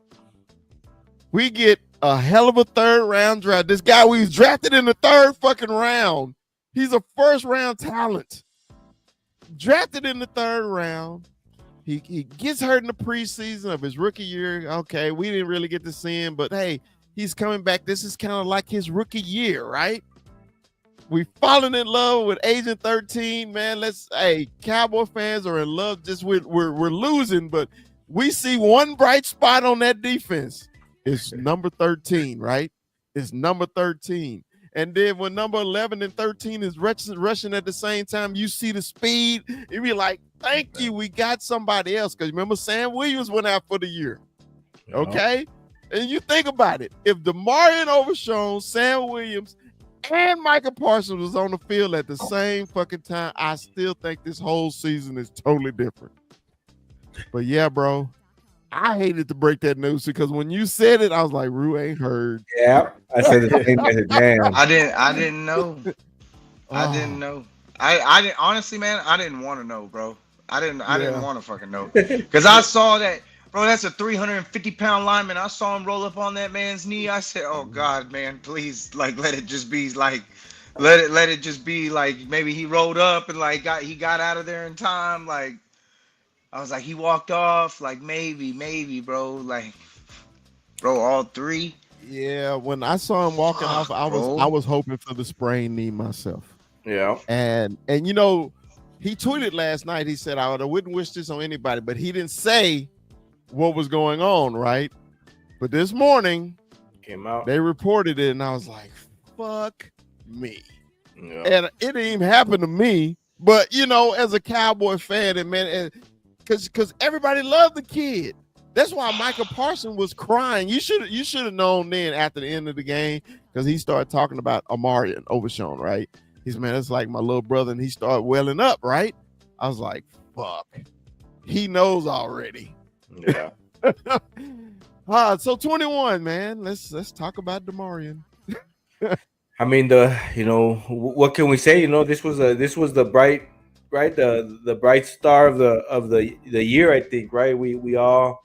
We get a hell of a 3rd round draft. This guy we was drafted in the 3rd fucking round. He's a 1st round talent. Drafted in the 3rd round. He gets hurt in the preseason of his rookie year. Okay, we didn't really get to see him, but hey, he's coming back. This is kind of like his rookie year, right? We falling in love with Agent 13, man. Hey, Cowboy fans are in love. Just we're losing, but we see one bright spot on that defense. It's number 13, right? It's number 13. And then when number 11 and 13 is rushing at the same time, you see the speed. You be like, thank you, we got somebody else. Because remember, Sam Williams went out for the year. Okay? And you think about it. If DeMarion Overshown, Sam Williams, and Michael Parsons was on the field at the same fucking time, I still think this whole season is totally different. But yeah, bro, I hated to break that news because when you said it, I was like, Rue ain't heard. Yeah, I said the same thing. Damn. I didn't know. I didn't know. I didn't, honestly, man. I didn't want to know, bro. I didn't want to fucking know because I saw that, bro. That's a 350-pound lineman. I saw him roll up on that man's knee. I said, "Oh God, man, please, like, let it just be like, let it just be like maybe he rolled up and like he got out of there in time, like." I was like, he walked off, like maybe, bro, like, bro, all three. Yeah, when I saw him walking off, I was hoping for the sprained knee myself. Yeah, and you know, he tweeted last night. He said, "I wouldn't wish this on anybody," but he didn't say what was going on, right? But this morning, came out. They reported it, and I was like, "Fuck me!" Yeah. And it didn't even happen to me, but you know, as a Cowboy fan, and man. Because everybody loved the kid. That's why Michael Parsons was crying. You should have known then after the end of the game because he started talking about Amari and Overshown, right? He's, man, it's like my little brother, and he started welling up, right? I was like, fuck. He knows already. Yeah. So 21, man. Let's talk about DeMarion. I mean, what can we say? This was the bright. Right, the bright star of the year, I think. Right, we all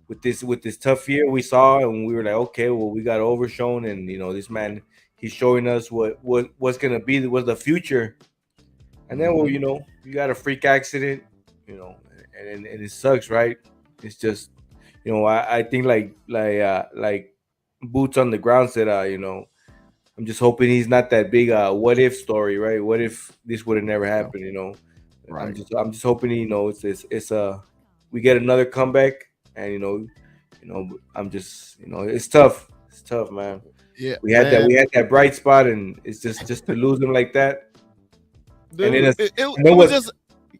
with this tough year we saw, and we were like, okay, well, we got Overshown, and this man, he's showing us what's gonna be the future. And then, well, you got a freak accident, and it sucks, right? It's just, I think like boots on the ground said, I'm just hoping he's not that big what if story, right? What if this would have never happened, Right. I'm just hoping it's we get another comeback, and I'm just it's tough, man. Yeah, we had that bright spot, and it's just to lose him like that. Dude, and it was just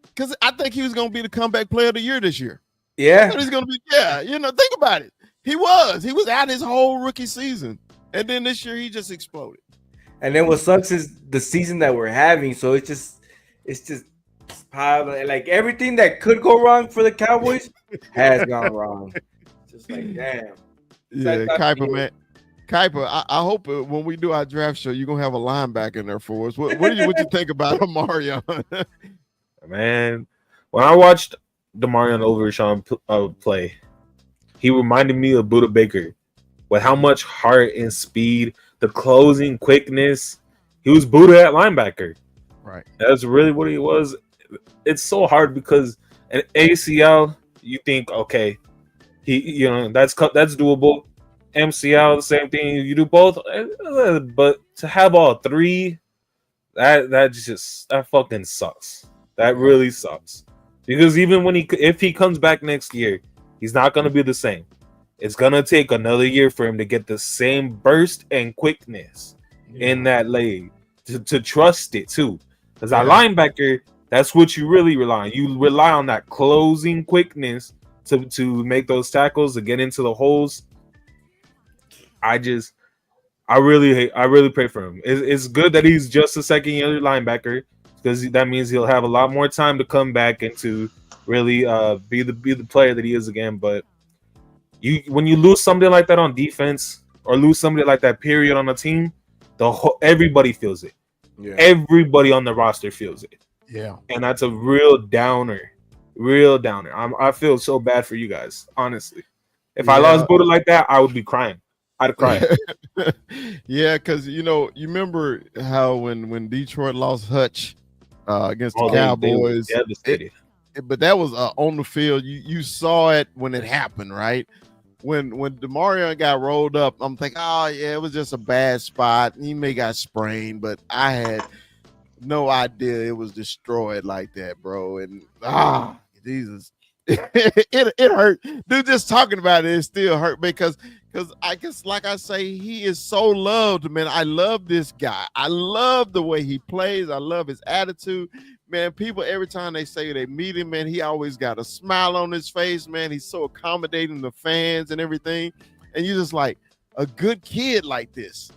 because I think he was going to be the comeback player of the year this year. Yeah, he's going to be. Yeah, think about it. He was out his whole rookie season, and then this year he just exploded. And then what sucks is the season that we're having. So it's just like everything that could go wrong for the Cowboys has gone wrong. Just like, damn. Yeah, Kuiper, man. Kuiper, I hope when we do our draft show, you're gonna have a linebacker in there for us. What do you think about Mario? Man, when I watched DeMarion Overshown play, he reminded me of Budda Baker with how much heart and speed, the closing quickness. He was Budda at linebacker. Right. That's really what he was. It's so hard because an ACL, you think, okay, that's doable. MCL, the same thing. You do both, but to have all three, that fucking sucks. That really sucks. Because even if he comes back next year, he's not gonna be the same. It's gonna take another year for him to get the same burst and quickness in that leg to trust it too. Because that linebacker, that's what you really rely on. You rely on that closing quickness to make those tackles, to get into the holes. I really pray for him. It's good that he's just a second-year linebacker because that means he'll have a lot more time to come back and to really be the player that he is again. But when you lose somebody like that on defense or lose somebody like that period on the team, everybody feels it. Yeah. Everybody on the roster feels it. Yeah, and that's a real downer. I feel so bad for you guys, honestly. If I lost Budda like that, I would be crying. I'd cry. Yeah, because you remember how when Detroit lost Hutch against the Cowboys, devastated. But that was on the field. You saw it when it happened, right? when DeMarion got rolled up, I'm thinking, oh yeah, it was just a bad spot. He may got sprained, but I had no idea it was destroyed like that, bro. And Jesus, it hurt, dude. Just talking about it still hurt because I guess, like I say, he is so loved, man. I love this guy. I love the way he plays. I love his attitude, man. People, every time they say they meet him, man, he always got a smile on his face, man. He's so accommodating to fans and everything, and you just like a good kid like this.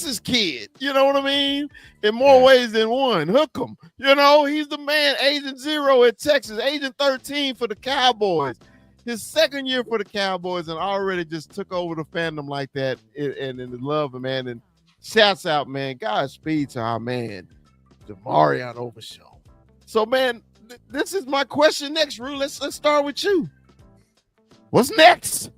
Texas kid, you know what I mean? In more ways than one. Hook him. You know, he's the man, Agent 0 at Texas, Agent 13 for the Cowboys. His second year for the Cowboys, and already just took over the fandom like that, and love him, man. And shouts out, man. Godspeed to our man, DeMarion Overshown. So, man, this is my question next, Rue. Let's start with you. What's next?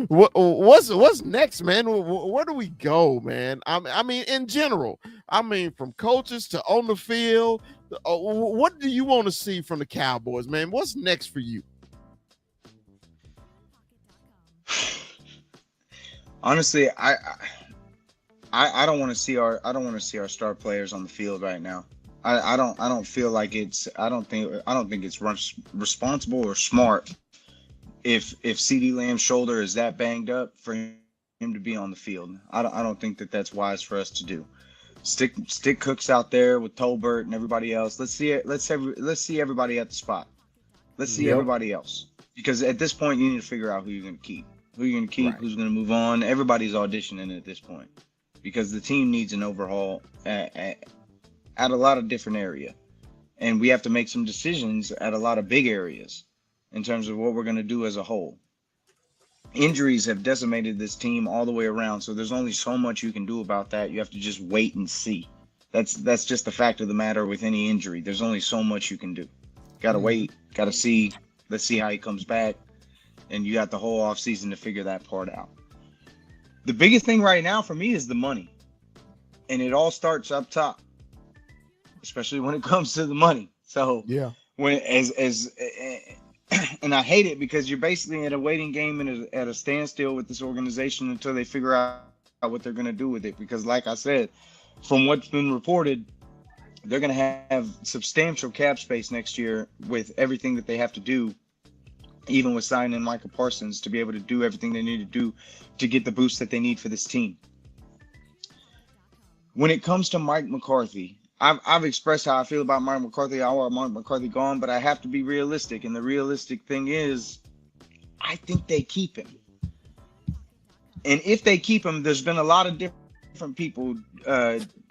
What's next, man? Where do we go, man? I mean, in general, I mean, from coaches to on the field, what do you want to see from the Cowboys, man? What's next for you? Honestly, I don't want to see our star players on the field right now. I don't feel like it's I don't think it's responsible or smart if CeeDee Lamb's shoulder is that banged up for him to be on the field. I don't think that's wise for us to do. Stick Cooks out there with Tolbert and everybody else. Let's see everybody at the spot. Let's see everybody else, because at this point you need to figure out who you're going to keep. Right. Who's going to move on. Everybody's auditioning at this point because the team needs an overhaul at a lot of different areas. And we have to make some decisions at a lot of big areas in terms of what we're going to do as a whole. Injuries have decimated this team all the way around, so there's only so much you can do about that. You have to just wait and see. That's just the fact of the matter with any injury. There's only so much you can do. Got to wait, got to see. Let's see how he comes back. And you got the whole offseason to figure that part out. The biggest thing right now for me is the money. And it all starts up top, especially when it comes to the money. So yeah, when and I hate it because you're basically at a waiting game and at a standstill with this organization until they figure out what they're going to do with it. Because like I said, from what's been reported, they're going to have substantial cap space next year with everything that they have to do, even with signing Michael Parsons, to be able to do everything they need to do to get the boost that they need for this team. When it comes to Mike McCarthy, I've expressed how I feel about Mike McCarthy. I want Mike McCarthy gone, but I have to be realistic. And the realistic thing is, I think they keep him. And if they keep him, there's been a lot of different people.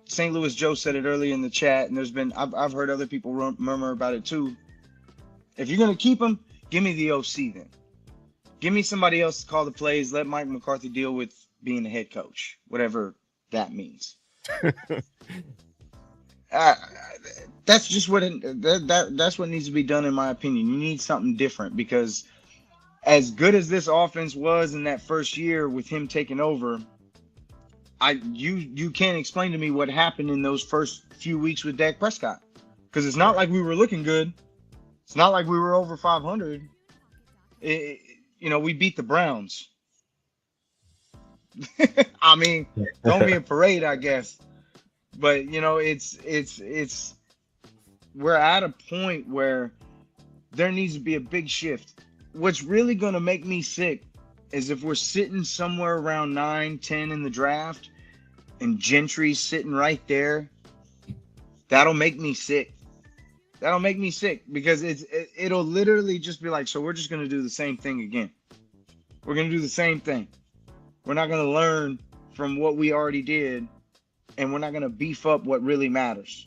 St. Louis Joe said it earlier in the chat, and I've heard other people murmur about it too. If you're going to keep him, give me the OC then. Give me somebody else to call the plays. Let Mike McCarthy deal with being the head coach, whatever that means. That's just that's what needs to be done, in my opinion. You need something different, because as good as this offense was in that first year with him taking over, you can't explain to me what happened in those first few weeks with Dak Prescott, because it's not like we were looking good. It's not like we were over 500. We beat the Browns. I mean, don't be a parade, I guess. But it's we're at a point where there needs to be a big shift. What's really going to make me sick is if we're sitting somewhere around 9-10 in the draft and Gentry's sitting right there. That'll make me sick. That'll make me sick, because it'll literally just be like, so we're just going to do the same thing again. We're going to do the same thing. We're not going to learn from what we already did, and we're not going to beef up what really matters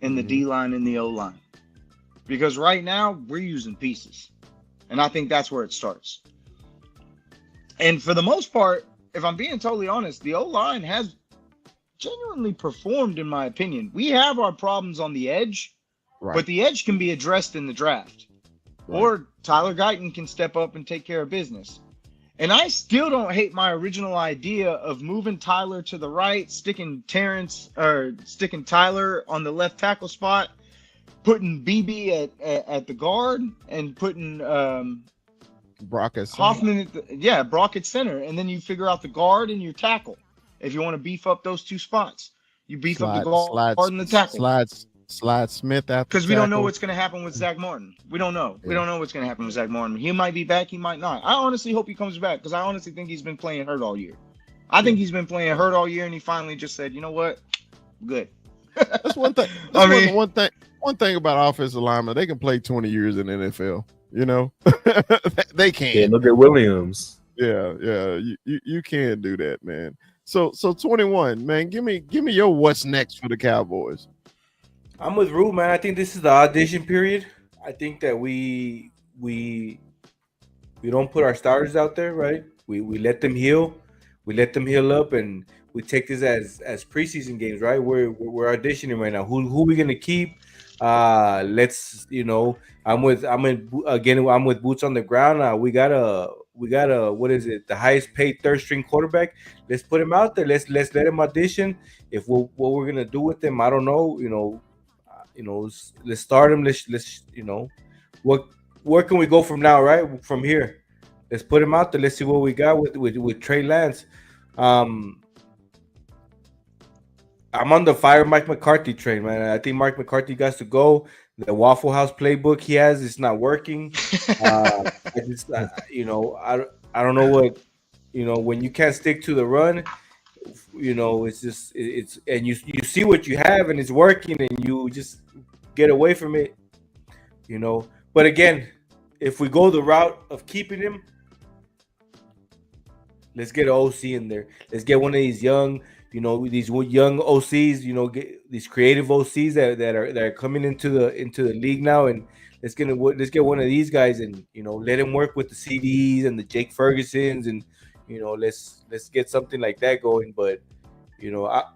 in the D-line and the O-line. Because right now, we're using pieces. And I think that's where it starts. And for the most part, if I'm being totally honest, the O-line has genuinely performed, in my opinion. We have our problems on the edge. Right. But the edge can be addressed in the draft. Right. Or Tyler Guyton can step up and take care of business. And I still don't hate my original idea of moving Tyler to the right, sticking Tyler on the left tackle spot, putting BB at the guard, and putting Brock at center. Hoffman, Brock at center, and then you figure out the guard and your tackle. If you want to beef up those two spots, you beef up the guard and the tackle. Slide Smith after because we don't know what's going to happen with Zach Martin. We don't know. We don't know what's going to happen with Zach Martin. He might be back. He might not. I honestly hope he comes back because I honestly think he's been playing hurt all year. I think he's been playing hurt all year, and he finally just said, "You know what? Good." That's one thing. One thing about offensive linemen, they can play 20 years in the NFL. You know, they can. Yeah, look at Williams. Yeah. You can do that, man. So 21, man. Give me your what's next for the Cowboys. I'm with Rue, man. I think this is the audition period. I think that we don't put our starters out there, right? We let them heal. We let them heal up, and we take this as preseason games, right? We're auditioning right now. Who we gonna keep? Let's I'm with boots on the ground. We got a what is it? The highest paid third string quarterback. Let's put him out there. Let's let him audition. If what we're gonna do with him, I don't know. Let's start him. Let's where can we go from now, right? From here, let's put him out there. Let's see what we got with Trey Lance. I'm on the fire Mike McCarthy train, man. I think Mike McCarthy got to go. The Waffle House playbook he has is not working. I don't know what, when you can't stick to the run, it's and you see what you have and it's working and you just get away from it, But again, if we go the route of keeping him, let's get an OC in there. Let's get one of these young, these young OCs, get these creative OCs that are coming into the league now, and let's get one of these guys and let him work with the CDs and the Jake Fergusons and let's get something like that going. But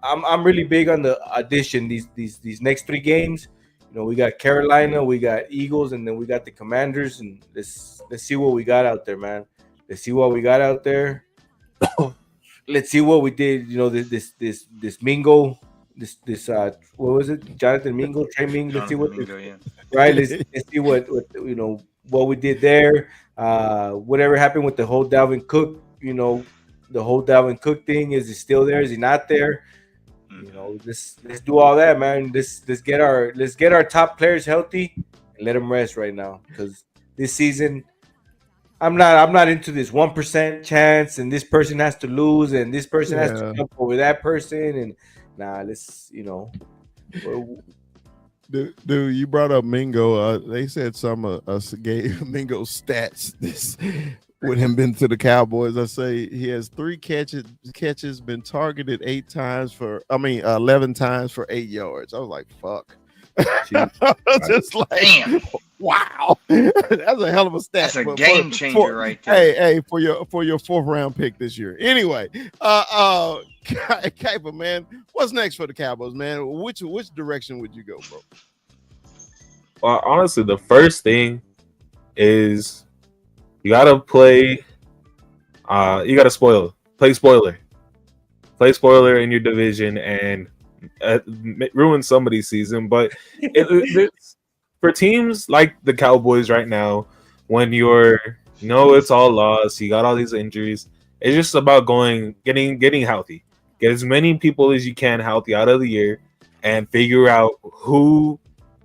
I'm really big on the audition. These next 3 games, we got Carolina, we got Eagles, and then we got the Commanders, and let's see what we got out there, man. Let's see what we got out there. Let's see what we did. This Mingo, this what was it? Jonathan Mingo, Trey Mingo. Let's see what right. Let's see what we did there. Whatever happened with the whole Dalvin Cook, the whole Dalvin Cook thing, is he still there? Is he not there? Let's do all that, man. Let's get our top players healthy and let them rest right now, because this season I'm not into this 1% chance and this person has to lose and this person has to jump over that person and let's Dude, you brought up Mingo. They said some of us gave Mingo stats this with him been to the Cowboys. I say he has 3 catches, been targeted 11 times for 8 yards. I was like, fuck. Just like, damn. Wow, that's a hell of a stat. That's a game changer right there. Hey, for your 4th round pick this year. Anyway, Kuiper, man, what's next for the Cowboys, man? Which direction would you go, bro? Well, honestly, the first thing is you gotta play. You gotta play spoiler in your division and ruin somebody's season. But it's for teams like the Cowboys right now, when it's all lost, you got all these injuries. It's just about getting healthy. Get as many people as you can healthy out of the year, and figure out who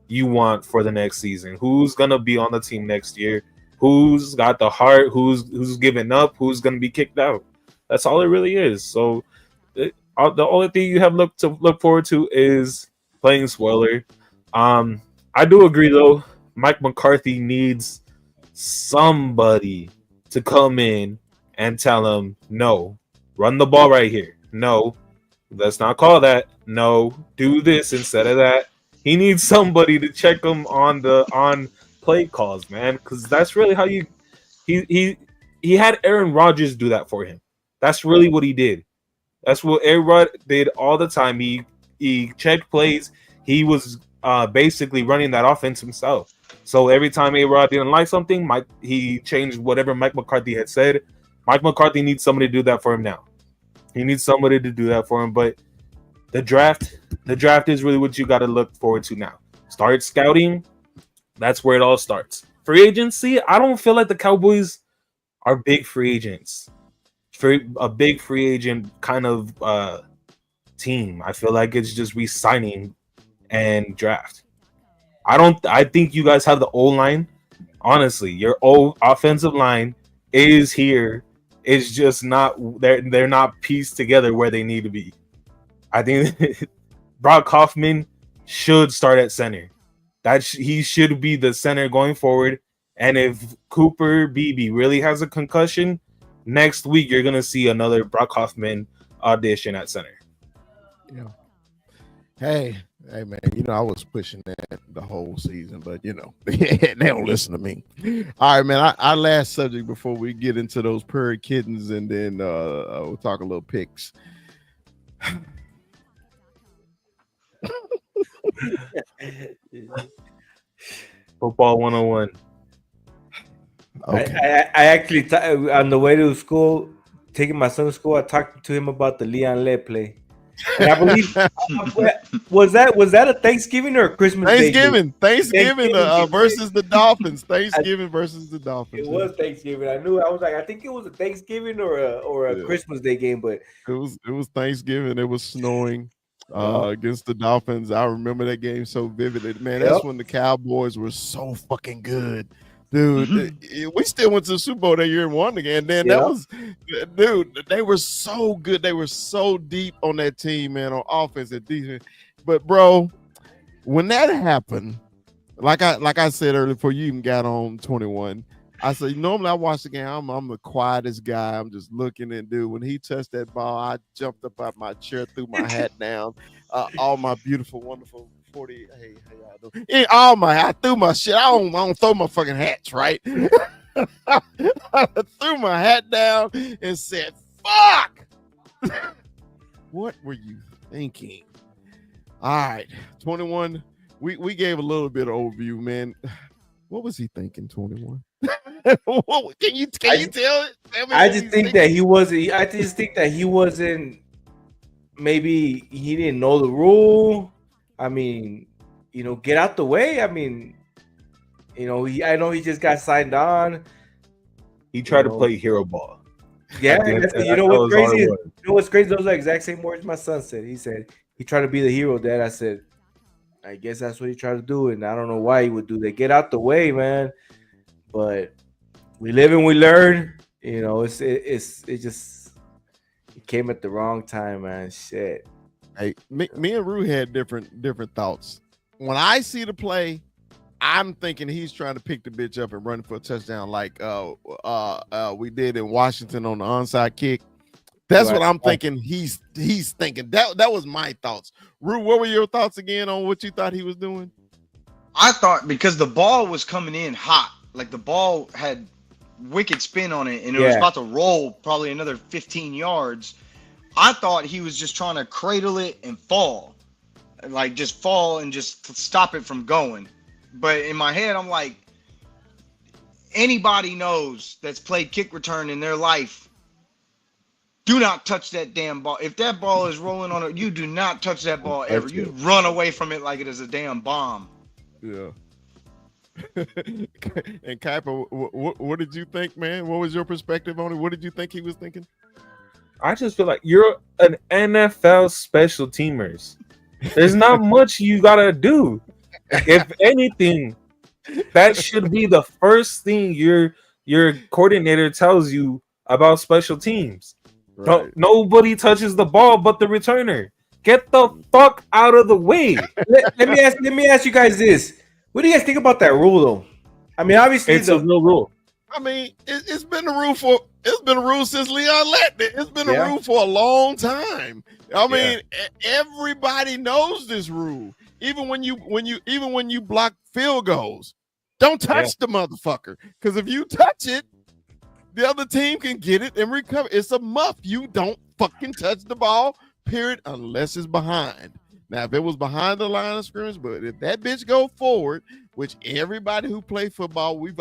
you want for the next season. Who's gonna be on the team next year? Who's got the heart? Who's giving up? Who's gonna be kicked out? That's all it really is. So the only thing you have to look forward to is playing spoiler. I do agree though. Mike McCarthy needs somebody to come in and tell him, no, run the ball right here. No, let's not call that. No, do this instead of that. He needs somebody to check him on play calls, man, because that's really how he had Aaron Rodgers do that for him. That's really what he did. That's what Aaron Rodgers did all the time. He checked plays. He was basically running that offense himself. So every time A-Rod didn't like something, he changed whatever Mike McCarthy had said. Mike McCarthy needs somebody to do that for him now. He needs somebody to do that for him. But the draft is really what you got to look forward to now. Start scouting. That's where it all starts. Free agency, I don't feel like the Cowboys are big free agents. For a big free agent kind of team. I feel like it's just re-signing and draft. I think you guys have the O-line. Honestly, your old offensive line is here. It's just not they're not pieced together where they need to be. I think Brock Hoffman should start at center. He should be the center going forward. And if Cooper Beebe really has a concussion, next week you're gonna see another Brock Hoffman audition at center. Yeah. Hey, man, I was pushing that the whole season, but they don't listen to me. All right, man. Our last subject before we get into those prairie kittens, and then we'll talk a little picks. Football 101. Okay. I actually on the way to school, taking my son to school, I talked to him about the Lett play. And I believe was that a Thanksgiving or a Christmas Day game? Thanksgiving versus the Dolphins. Thanksgiving versus the Dolphins. It was Thanksgiving. I was like, I think it was a Thanksgiving or a Christmas Day game, but it was Thanksgiving. It was snowing against the Dolphins. I remember that game so vividly. Man, that's when the Cowboys were so fucking good. Dude, we still went to the Super Bowl that year and won again. Then that was, dude, they were so good. They were so deep on that team, man, on offense and defense. But bro, when that happened, like I said earlier, before you even got on 21, I said normally I watch the game. I'm the quietest guy. I'm just looking and dude. When he touched that ball, I jumped up out my chair, threw my hat down. All my beautiful, wonderful 40. Hey, how y'all doing? Yeah, I threw my shit. I don't throw my fucking hats, right? I threw my hat down and said, "Fuck." What were you thinking? All right, 21. We gave a little bit of overview, man. What was he thinking, 21? Can you tell it? I just think that he wasn't. I just think that he wasn't. Maybe he didn't know the rule. I mean, get out the way. I mean, I know he just got signed on. He tried to play hero ball. Yeah, you know what's crazy? You know what's crazy? Those are the exact same words my son said. He said he tried to be the hero, Dad. I said, I guess that's what he tried to do, and I don't know why he would do that. Get out the way, man. But we live and we learn. It came at the wrong time, man. Shit. Hey, me and Rue had different thoughts. When I see the play, I'm thinking he's trying to pick the bitch up and run for a touchdown like we did in Washington on the onside kick. That's what I'm thinking. He's thinking. That was my thoughts. Rue, what were your thoughts again on what you thought he was doing? I thought because the ball was coming in hot, like the ball had wicked spin on it, and it was about to roll probably another 15 yards. I thought he was just trying to cradle it and fall, like just fall and just stop it from going. But in my head, I'm like, anybody knows that's played kick return in their life, do not touch that damn ball. If that ball is rolling on it, you do not touch that ball ever. You run away from it like it is a damn bomb. Yeah. And Kuiper, what did you think, man? What was your perspective on it? What did you think he was thinking? I just feel like you're an NFL special teamers. There's not much you gotta do. If anything, that should be the first thing your coordinator tells you about special teams. Right. Nobody touches the ball but the returner. Get the fuck out of the way. Let me ask you guys this. What do you guys think about that rule, though? I mean, obviously, it's a no rule. I mean, it's been a rule since Leon Lett. It's been a rule for a long time. I mean, everybody knows this rule. Even when you block field goals, don't touch the motherfucker, because if you touch it, the other team can get it and recover. It's a muff. You don't fucking touch the ball, period, unless it's behind. Now, if it was behind the line of scrimmage, but if that bitch go forward, which everybody who play football, we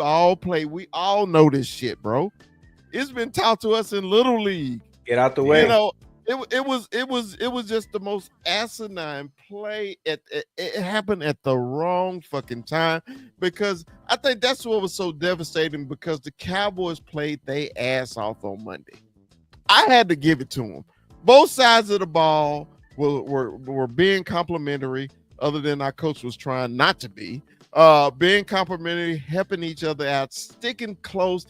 all know this shit, bro. It's been taught to us in Little League. Get out the way. It was just the most asinine play. It happened at the wrong fucking time because I think that's what was so devastating because the Cowboys played their ass off on Monday. I had to give it to them. Both sides of the ball were being complimentary, other than our coach was trying not to be. Being complimentary, helping each other out, sticking close.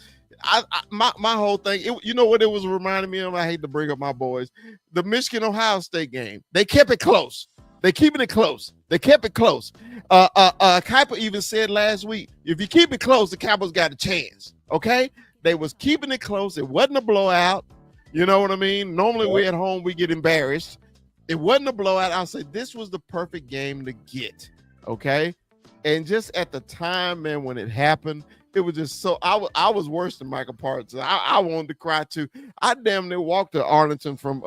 My whole thing, you know what it was reminding me of? I hate to bring up my boys. The Michigan-Ohio State game. They kept it close. They keeping it close. They kept it close. Kuiper even said last week, if you keep it close, the Cowboys got a chance. Okay? They was keeping it close. It wasn't a blowout. You know what I mean? Normally we at home, we get embarrassed. It wasn't a blowout. I'll say this was the perfect game to get. Okay? And just at the time, man, when it happened, it was just so I was worse than Michael Parsons. I wanted to cry too. I damn near walked to Arlington from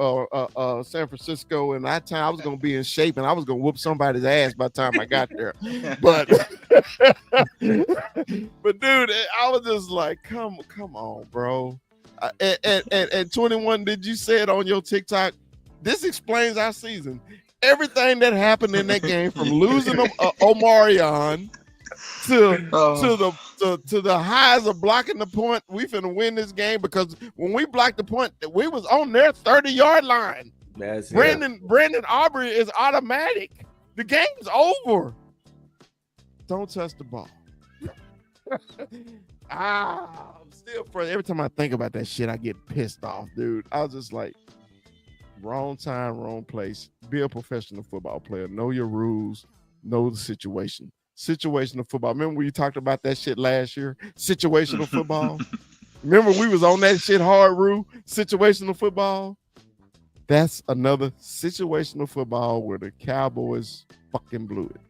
San Francisco, and that time I was gonna be in shape and I was gonna whoop somebody's ass by the time I got there. But but dude, I was just like, come on, bro. At 21, did you say it on your TikTok? This explains our season. Everything that happened in that game, from losing Omarion to the highs of blocking the punt. We finna win this game because when we blocked the punt, we was on their 30-yard line. Brandon Aubrey is automatic. The game's over. Don't touch the ball. I'm still frustrated. Every time I think about that shit, I get pissed off, dude. I was just like, wrong time, wrong place. Be a professional football player. Know your rules. Know the situation. Situational football. Remember when you talked about that shit last year? Situational football. Remember we was on that shit hard, Rue? Situational football. That's another situational football where the Cowboys fucking blew it.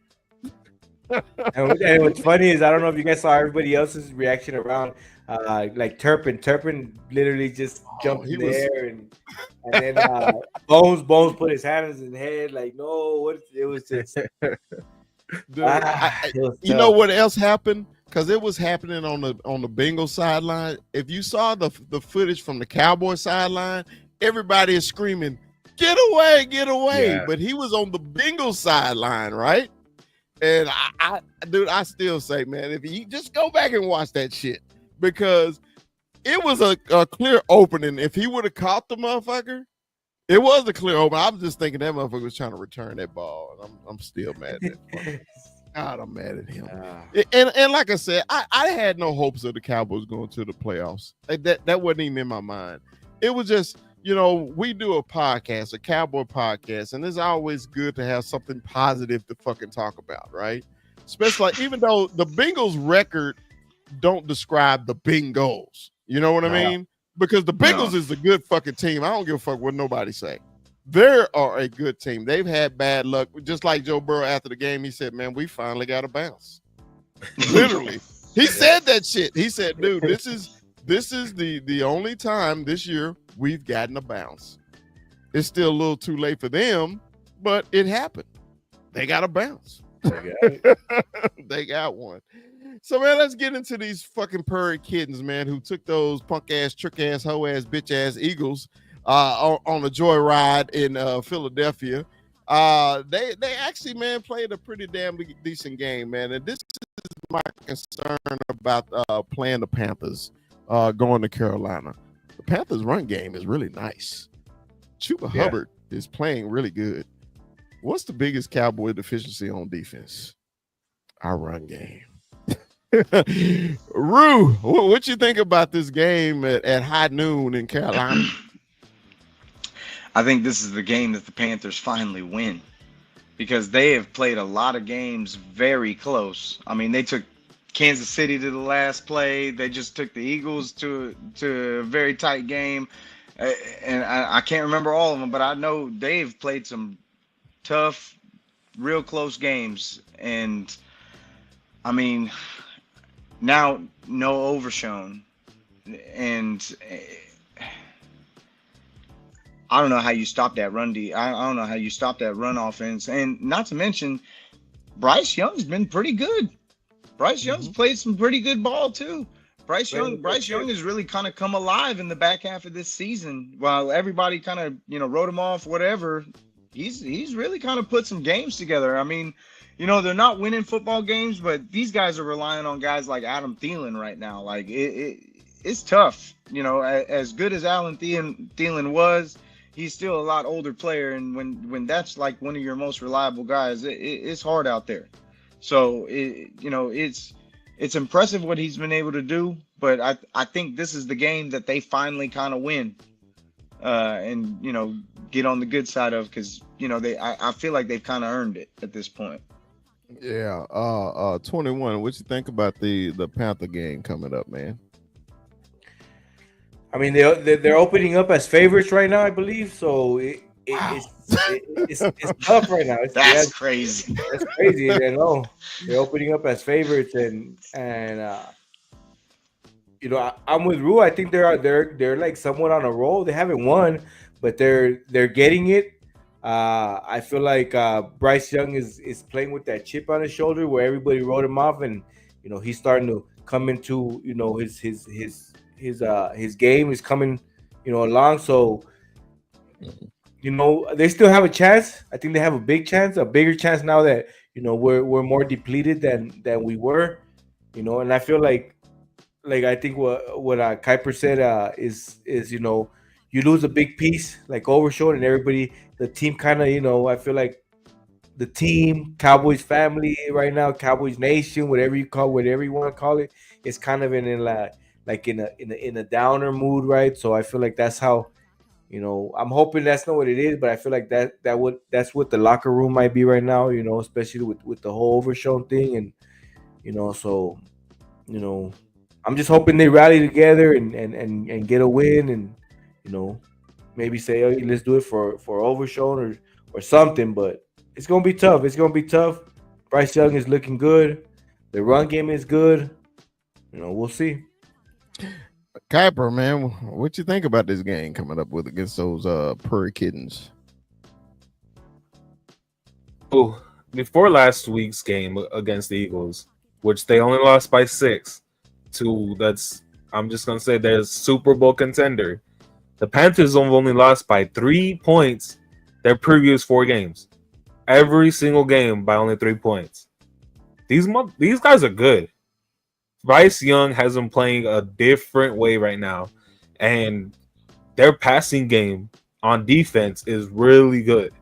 And what's funny is I don't know if you guys saw everybody else's reaction around. Like Turpin literally just jumped in the air, and then Bones put his hand in his head like, no, what? It was just. Dude, you know what else happened? Because it was happening on the Bengals sideline. If you saw the footage from the Cowboys sideline, everybody is screaming, "Get away, get away!" Yeah. But he was on the Bengals sideline, right? And I still say, man, if you just go back and watch that shit, because it was a clear opening. If he would have caught the motherfucker, it was a clear opening. I was just thinking that motherfucker was trying to return that ball, and I'm still mad at that. God, I'm mad at him. And like I said, I had no hopes of the Cowboys going to the playoffs. That wasn't even in my mind. It was just, you know, we do a podcast, a Cowboy podcast, and it's always good to have something positive to fucking talk about, right? Especially like, even though the Bengals record don't describe the Bengals, you know what I mean? Because the Bengals is a good fucking team. I don't give a fuck what nobody say. They are a good team. They've had bad luck. Just like Joe Burrow after the game, he said, man, we finally got to bounce. Literally. He said that shit. He said, dude, this is the only time this year we've gotten a bounce. It's still a little too late for them, but it happened. They got a bounce. They got one. So, man, let's get into these fucking prairie kittens, man, who took those punk-ass, trick-ass, hoe-ass, bitch-ass Eagles on a joyride in Philadelphia. They actually, man, played a pretty damn decent game, man. And this is my concern about playing the Panthers going to Carolina. The Panthers' run game is really nice. Chuba Hubbard is playing really good. What's the biggest Cowboy deficiency on defense? Our run game. Rue, what you think about this game at high noon in Carolina? I think this is the game that the Panthers finally win, because they have played a lot of games very close. I mean, they took Kansas City to the last play. They just took the Eagles to a very tight game. And I can't remember all of them, but I know they've played some tough, real close games. And, I mean, now no Overshown. And I don't know how you stop that run. I don't know how you stop that run offense. And not to mention, Bryce Young's been pretty good. Bryce Young's played some pretty good ball too. Bryce Young has really kind of come alive in the back half of this season. While everybody kind of, wrote him off, whatever, he's really kind of put some games together. I mean, they're not winning football games, but these guys are relying on guys like Adam Thielen right now. Like it's tough. As good as Alan Thielen was, he's still a lot older player, and when that's like one of your most reliable guys, it's hard out there. So it's impressive what he's been able to do, but I think this is the game that they finally kind of win, and get on the good side of, because I feel like they've kind of earned it at this point. Yeah. 21. What you think about the Panther game coming up, man? I mean, they're opening up as favorites right now, I believe. So it's tough right now. That's crazy. That's crazy. I know they're opening up as favorites, and I'm with Rue. I think they're like somewhat on a roll. They haven't won, but they're getting it. I feel like Bryce Young is playing with that chip on his shoulder, where everybody wrote him off, and he's starting to come into his game is coming along. So they still have a chance. I think they have a bigger chance now that we're more depleted than we were. And I feel like I think what Kuiper said is you lose a big piece like Overshown, and everybody, the team kind of I feel like the team, Cowboys family right now, Cowboys Nation, whatever you want to call it, is kind of in a downer mood, right? So I feel like that's how I'm hoping that's not what it is, but I feel like that's what the locker room might be right now, especially with the whole Overshown thing, and so I'm just hoping they rally together and get a win, and maybe say, oh, let's do it for Overshown or something. But it's gonna be tough. Bryce Young is looking good. The run game is good. We'll see. Kuiper, man, what you think about this game coming up against those Prairie Kittens? Oh, before last week's game against the Eagles, which they only lost by 6 to I'm just gonna say they're a Super Bowl contender. The Panthers have only lost by 3 points their previous 4 games. Every single game by only 3 points. These guys are good. Bryce Young has them playing a different way right now, and their passing game on defense is really good.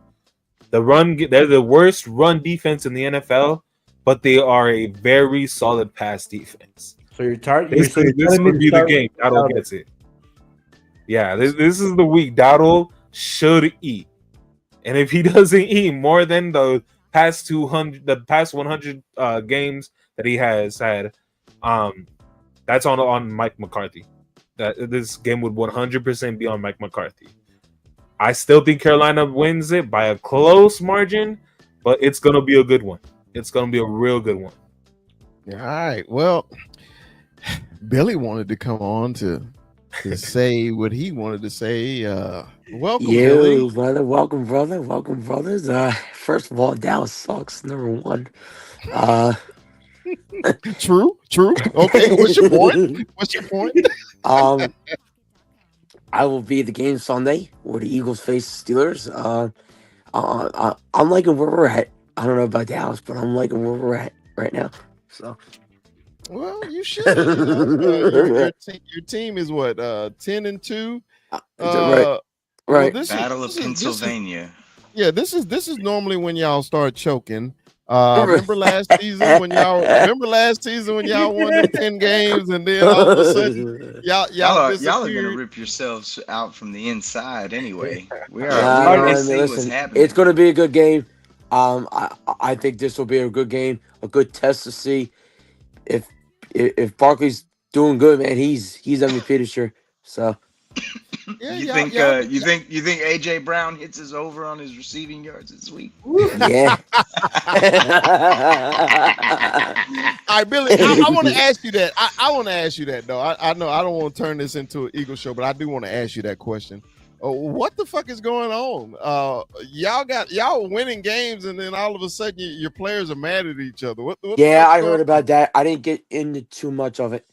They're the worst run defense in the NFL, but they are a very solid pass defense. So you're tired. This would be the game. Dowdle gets it. Yeah, this is the week Dowdle should eat, and if he doesn't eat more than the past 100 games that he has had. That's on Mike McCarthy. That this game would 100% be on Mike McCarthy. I still think Carolina wins it by a close margin, but it's gonna be a good one. It's gonna be a real good one. All right. Well, Billy wanted to come on to say what he wanted to say. Welcome, Billy. Brother. Welcome, brother. Welcome, brothers. First of all, Dallas sucks. Number one. True. Okay, what's your point? I will be at the game Sunday where the Eagles face the Steelers. I'm liking where we're at. I don't know about Dallas, but I'm liking where we're at right now. So, well, you should. Your team is what 10-2. Right. Well, Battle of Pennsylvania. This is normally when y'all start choking. Remember last season when y'all won the 10 games, and then all of a sudden y'all are gonna rip yourselves out from the inside anyway. We see what's happening. It's gonna be a good game. I think this will be a good game, a good test to see if Barkley's doing good, man. He's MVP this year. So you think AJ Brown hits his over on his receiving yards this week? Yeah. All right, Billy, I want to ask you that. I want to ask you that though. I know I don't want to turn this into an Eagle show, but I do want to ask you that question. What the fuck is going on? Y'all winning games, and then all of a sudden your players are mad at each other. What I heard about that. I didn't get into too much of it.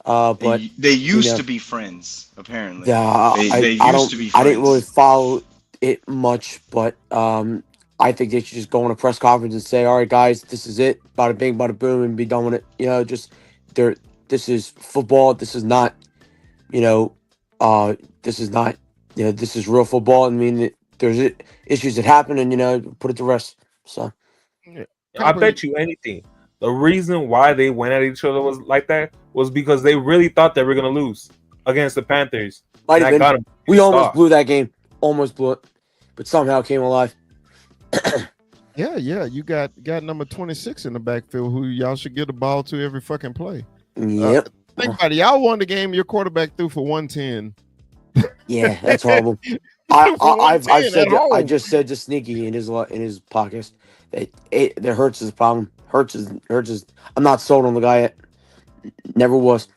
But They used know, to be friends, apparently. yeah, They I used don't to be I didn't really friends. follow it much, but I think they should just go on a press conference and say, "All right, guys, this is it. Bada bing, bada boom," and be done with it. You know, just there. This is football. This is not. You know, this is not. You know, this is real football. I mean, there's issues that happen, and put it to rest. So Yeah. I bet you anything. The reason why they went at each other was like that was because they really thought they were gonna lose against the Panthers. might have That been. got them. We almost blew that game. Almost blew it, but somehow came alive. Yeah, you got number 26 in the backfield who y'all should get the ball to every fucking play. Yep. Think about it. Y'all won the game. Your quarterback threw for 110. Yeah, that's horrible. I just said to Sneaky in his podcast that Hurts is a problem. Hurts is. I'm not sold on the guy yet. Never was.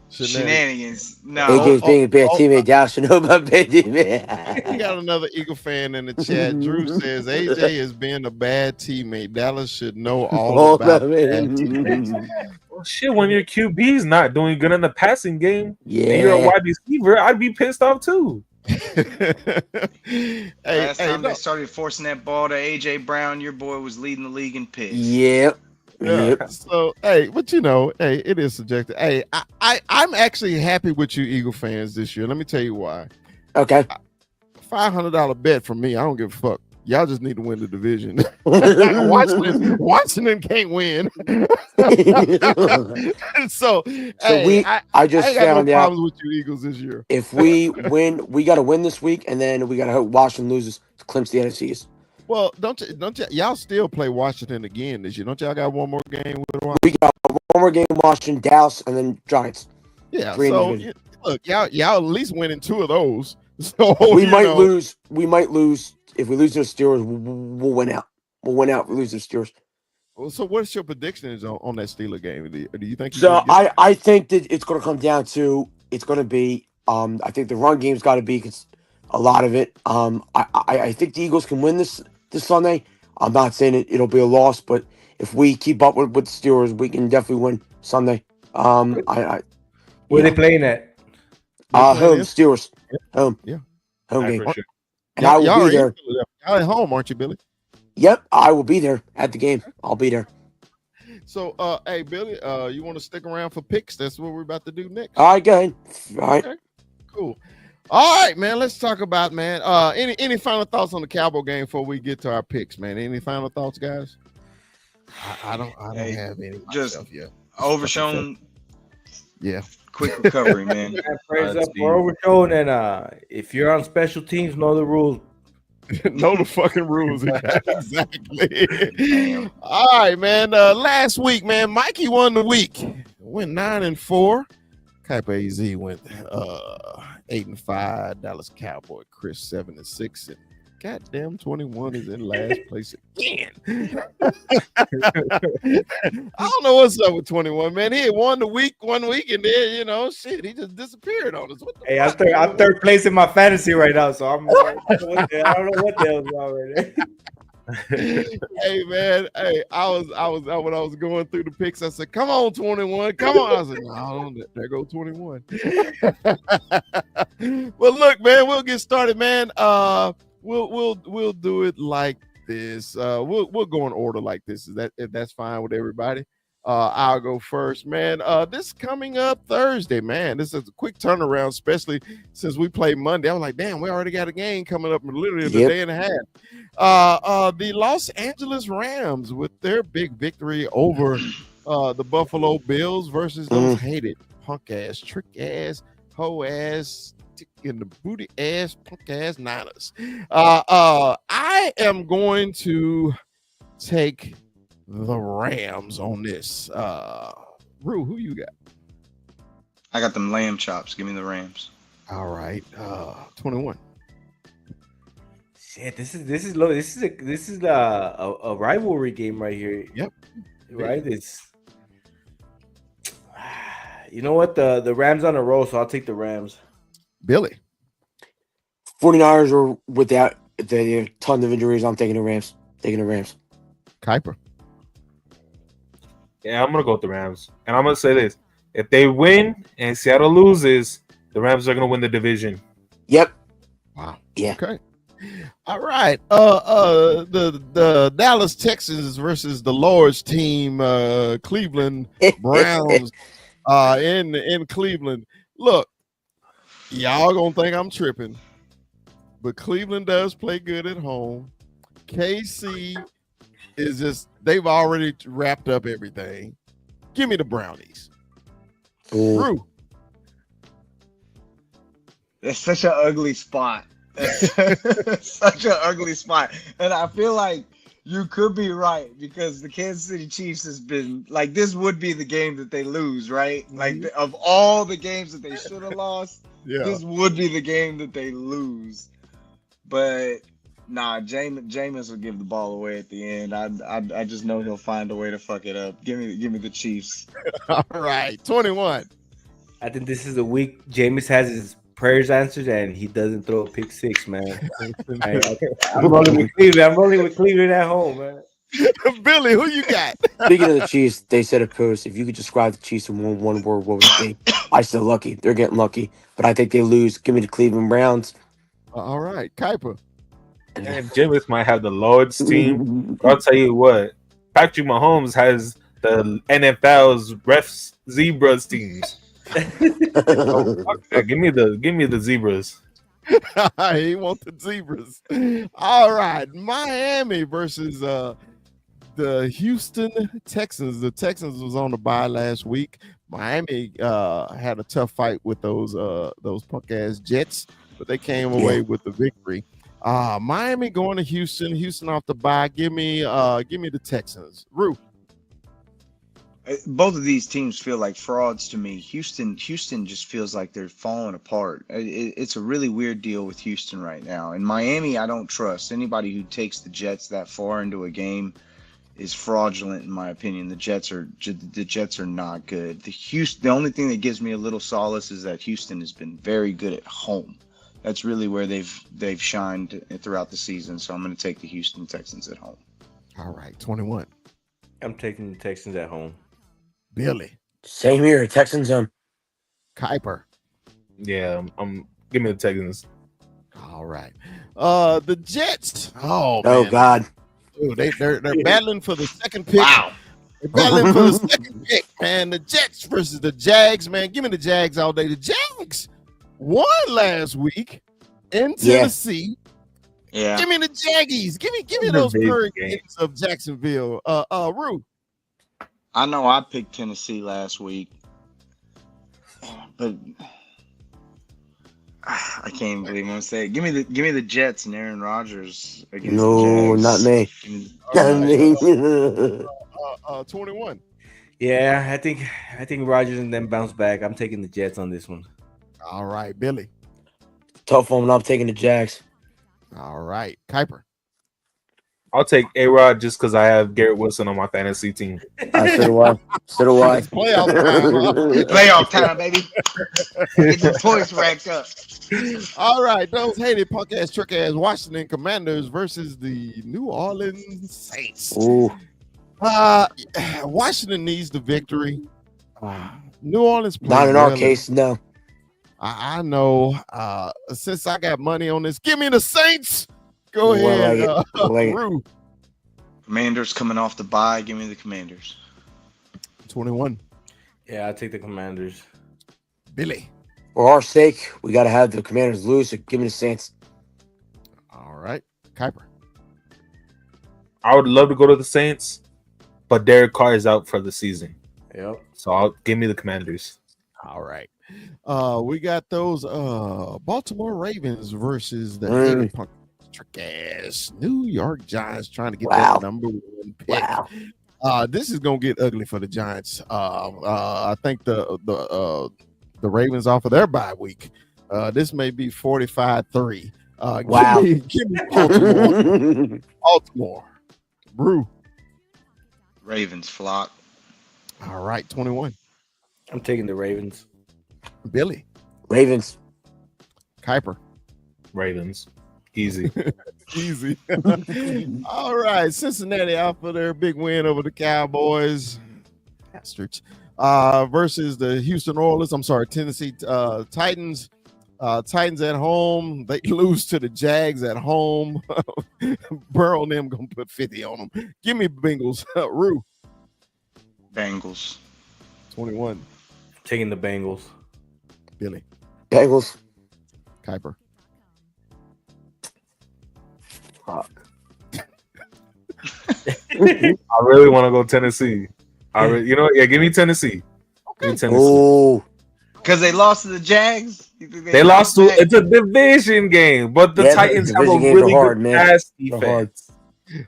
Shenanigans. No. AJ's being a bad teammate. Dallas should know about bad teammate. We got another Eagle fan in the chat. Drew says AJ is being a bad teammate. Dallas should know all about bad teammates. Well, shit, when your QB's not doing good in the passing game, yeah, and you're a wide receiver, I'd be pissed off too. Last time they started forcing that ball to AJ Brown, your boy was leading the league in picks. Yep. So but it is subjective. Hey, I'm actually happy with you Eagle fans this year. Let me tell you why. Okay. $500 bet from me. I don't give a fuck. Y'all just need to win the division. Washington can't win. I just found no out problems with you Eagles this year. If we win, we got to win this week, and then we got to hope Washington loses to clinch the NFCs. Well, don't y'all still play Washington again this year? Don't y'all got one more game with Washington? We got one more game, Washington, Dallas, and then Giants. Yeah. So look, y'all at least winning 2 of those. So we might lose. We might lose if we lose to the Steelers. We'll win out. We'll win out if we lose to the Steelers. Well, so what's your prediction on that Steeler game? Do you think? So I think that it's going to come down to it's going to be. I think the run game's got to be a lot of it. I think the Eagles can win this Sunday. I'm not saying it'll be a loss, but if we keep up with the Steelers, we can definitely win Sunday. Where they playing at? Home Steelers. Home. Yeah. Home game. For sure. And I will be there. Y'all at home, aren't you, Billy? Yep, I will be there at the game. I'll be there. So, hey, Billy, you want to stick around for picks? That's what we're about to do next. All right, go ahead. All right. Okay, cool. All right, man. Let's talk about, man. Any final thoughts on the Cowboy game before we get to our picks, man? Any final thoughts, guys? I don't have any. Just yet. Overshown. Yeah. Quick recovery, man. Praise up for Overshown, and if you're on special teams, know the rules. Know the fucking rules. Exactly. All right, man. Last week, man, Mikey won the week. Went 9-4. Kaipa AZ went 8-5. Dallas Cowboy Chris 7-6. And goddamn 21 is in last place again. I don't know what's up with 21, man. He had won the week 1 week, and then shit, he just disappeared on us. What the fuck? I'm third place in my fantasy right now, so I'm I don't know what the hell's wrong right there. Hey man, I was when I was going through the picks, I said, "Come on, 21, come on." I said, "No, there go 21." Well, look, man, we'll get started, man. We'll do it like this. We'll go in order like this. If that's fine with everybody? I'll go first, man. This coming up Thursday, man. This is a quick turnaround, especially since we played Monday. I was like, damn, we already got a game coming up in literally a day and a half. The Los Angeles Rams with their big victory over the Buffalo Bills versus those hated punk ass, trick ass, hoe ass, in the booty ass, punk ass Niners. I am going to take the Rams on this. Rue, who you got? I got them lamb chops. Give me the Rams. All right. 21. Shit, this is low. This is a rivalry game right here. Yep. Right. It's you know what, the Rams on a roll, so I'll take the Rams. Billy. 49ers are without the ton of injuries. I'm taking the Rams. Taking the Rams. Kuiper. Yeah, I'm gonna go with the Rams, and I'm gonna say this: if they win and Seattle loses, the Rams are gonna win the division. Yep. Wow. Yeah. Okay. All right. The Dallas Texans versus the Lord's team, Cleveland Browns, in Cleveland. Look, y'all gonna think I'm tripping, but Cleveland does play good at home. KC is just, they've already wrapped up everything. Give me the Brownies. Ooh. Rue. It's such an ugly spot. Such an ugly spot. And I feel like you could be right because the Kansas City Chiefs has been like, this would be the game that they lose, right? Like, of all the games that they should have lost, this would be the game that they lose. But nah, Jameis will give the ball away at the end. I just know he'll find a way to fuck it up. Give me the Chiefs. All right, 21. I think this is the week Jameis has his prayers answered and he doesn't throw a pick six, man. I'm rolling with Cleveland. I'm rolling with Cleveland at home, man. Billy, who you got? Speaking of the Chiefs, they said a post. If you could describe the Chiefs in one word, what would it be? I still lucky. They're getting lucky, but I think they lose. Give me the Cleveland Browns. All right, Kuiper. And Jameis might have the Lord's team. I'll tell you what, Patrick Mahomes has the NFL's refs zebras teams. Give me the zebras. He wants the zebras. All right, Miami versus the Houston Texans. The Texans was on the bye last week. Miami had a tough fight with those punk ass Jets, but they came away with the victory. Miami going to Houston. Houston off the bye. Give me the Texans. Rue. Both of these teams feel like frauds to me. Houston just feels like they're falling apart. It's a really weird deal with Houston right now. And Miami, I don't trust. Anybody who takes the Jets that far into a game is fraudulent, in my opinion. The Jets are not good. The only thing that gives me a little solace is that Houston has been very good at home. That's really where they've shined throughout the season. So I'm going to take the Houston Texans at home. All right, 21. I'm taking the Texans at home. Billy. Same here, Texans. Kuiper. Yeah, give me the Texans. All right. The Jets. Oh man. God. Ooh, they're battling for the second pick. Wow. They're battling for the second pick, man. The Jets versus the Jags, man. Give me the Jags all day. The Jags won last week in Tennessee. Yeah. Give me the Jaggies. Give me those Hurricanes of Jacksonville. Rue. I know I picked Tennessee last week, but I can't believe I'm gonna say it. Give me the Jets and Aaron Rodgers against the Jags. Not me. Not me. 21. Yeah, I think Rodgers and them bounce back. I'm taking the Jets on this one. All right, Billy. Tough one. I'm taking the Jags. All right, Kuiper. I'll take A-Rod just because I have Garrett Wilson on my fantasy team. So do I. It's playoff time. Playoff time, baby. Get the points racked up. All right, those hated punk ass trick ass Washington Commanders versus the New Orleans Saints. Ooh. Washington needs the victory. New Orleans plays Not in our case, no. I know. Since I got money on this, give me the Saints. Go ahead. Rue. Commanders coming off the bye. Give me the Commanders. 21. Yeah, I'll take the Commanders. Billy. For our sake, we got to have the Commanders lose. So give me the Saints. All right. Kuiper. I would love to go to the Saints, but Derek Carr is out for the season. Yep. So give me the Commanders. All right. We got those Baltimore Ravens versus the hated punk trick ass New York Giants trying to get that number 1 pick. Wow. This is gonna get ugly for the Giants. I think the Ravens off of their bye week. This may be 45-3. Wow. Give me Baltimore. Baltimore. Brew. Ravens flock. All right, 21. I'm taking the Ravens. Billy. Ravens. Kuiper. Ravens. Easy. Easy. All right. Cincinnati out for their big win over the Cowboys. bastards. Versus the Houston Oilers. I'm sorry, Tennessee Titans. Titans at home. They lose to the Jags at home. Burrow and them gonna put 50 on them. Give me Bengals. Rue. Bengals. 21. Taking the Bengals. Billy. Bengals. Kuiper. Fuck. I really want to go Tennessee. Give me Tennessee. Okay. Give me Tennessee. Oh, Because they lost to the Jags. You think They lost to. It's a division game, but the Yeah, Titans have a division games really are hard, good man. pass They're hard. defense.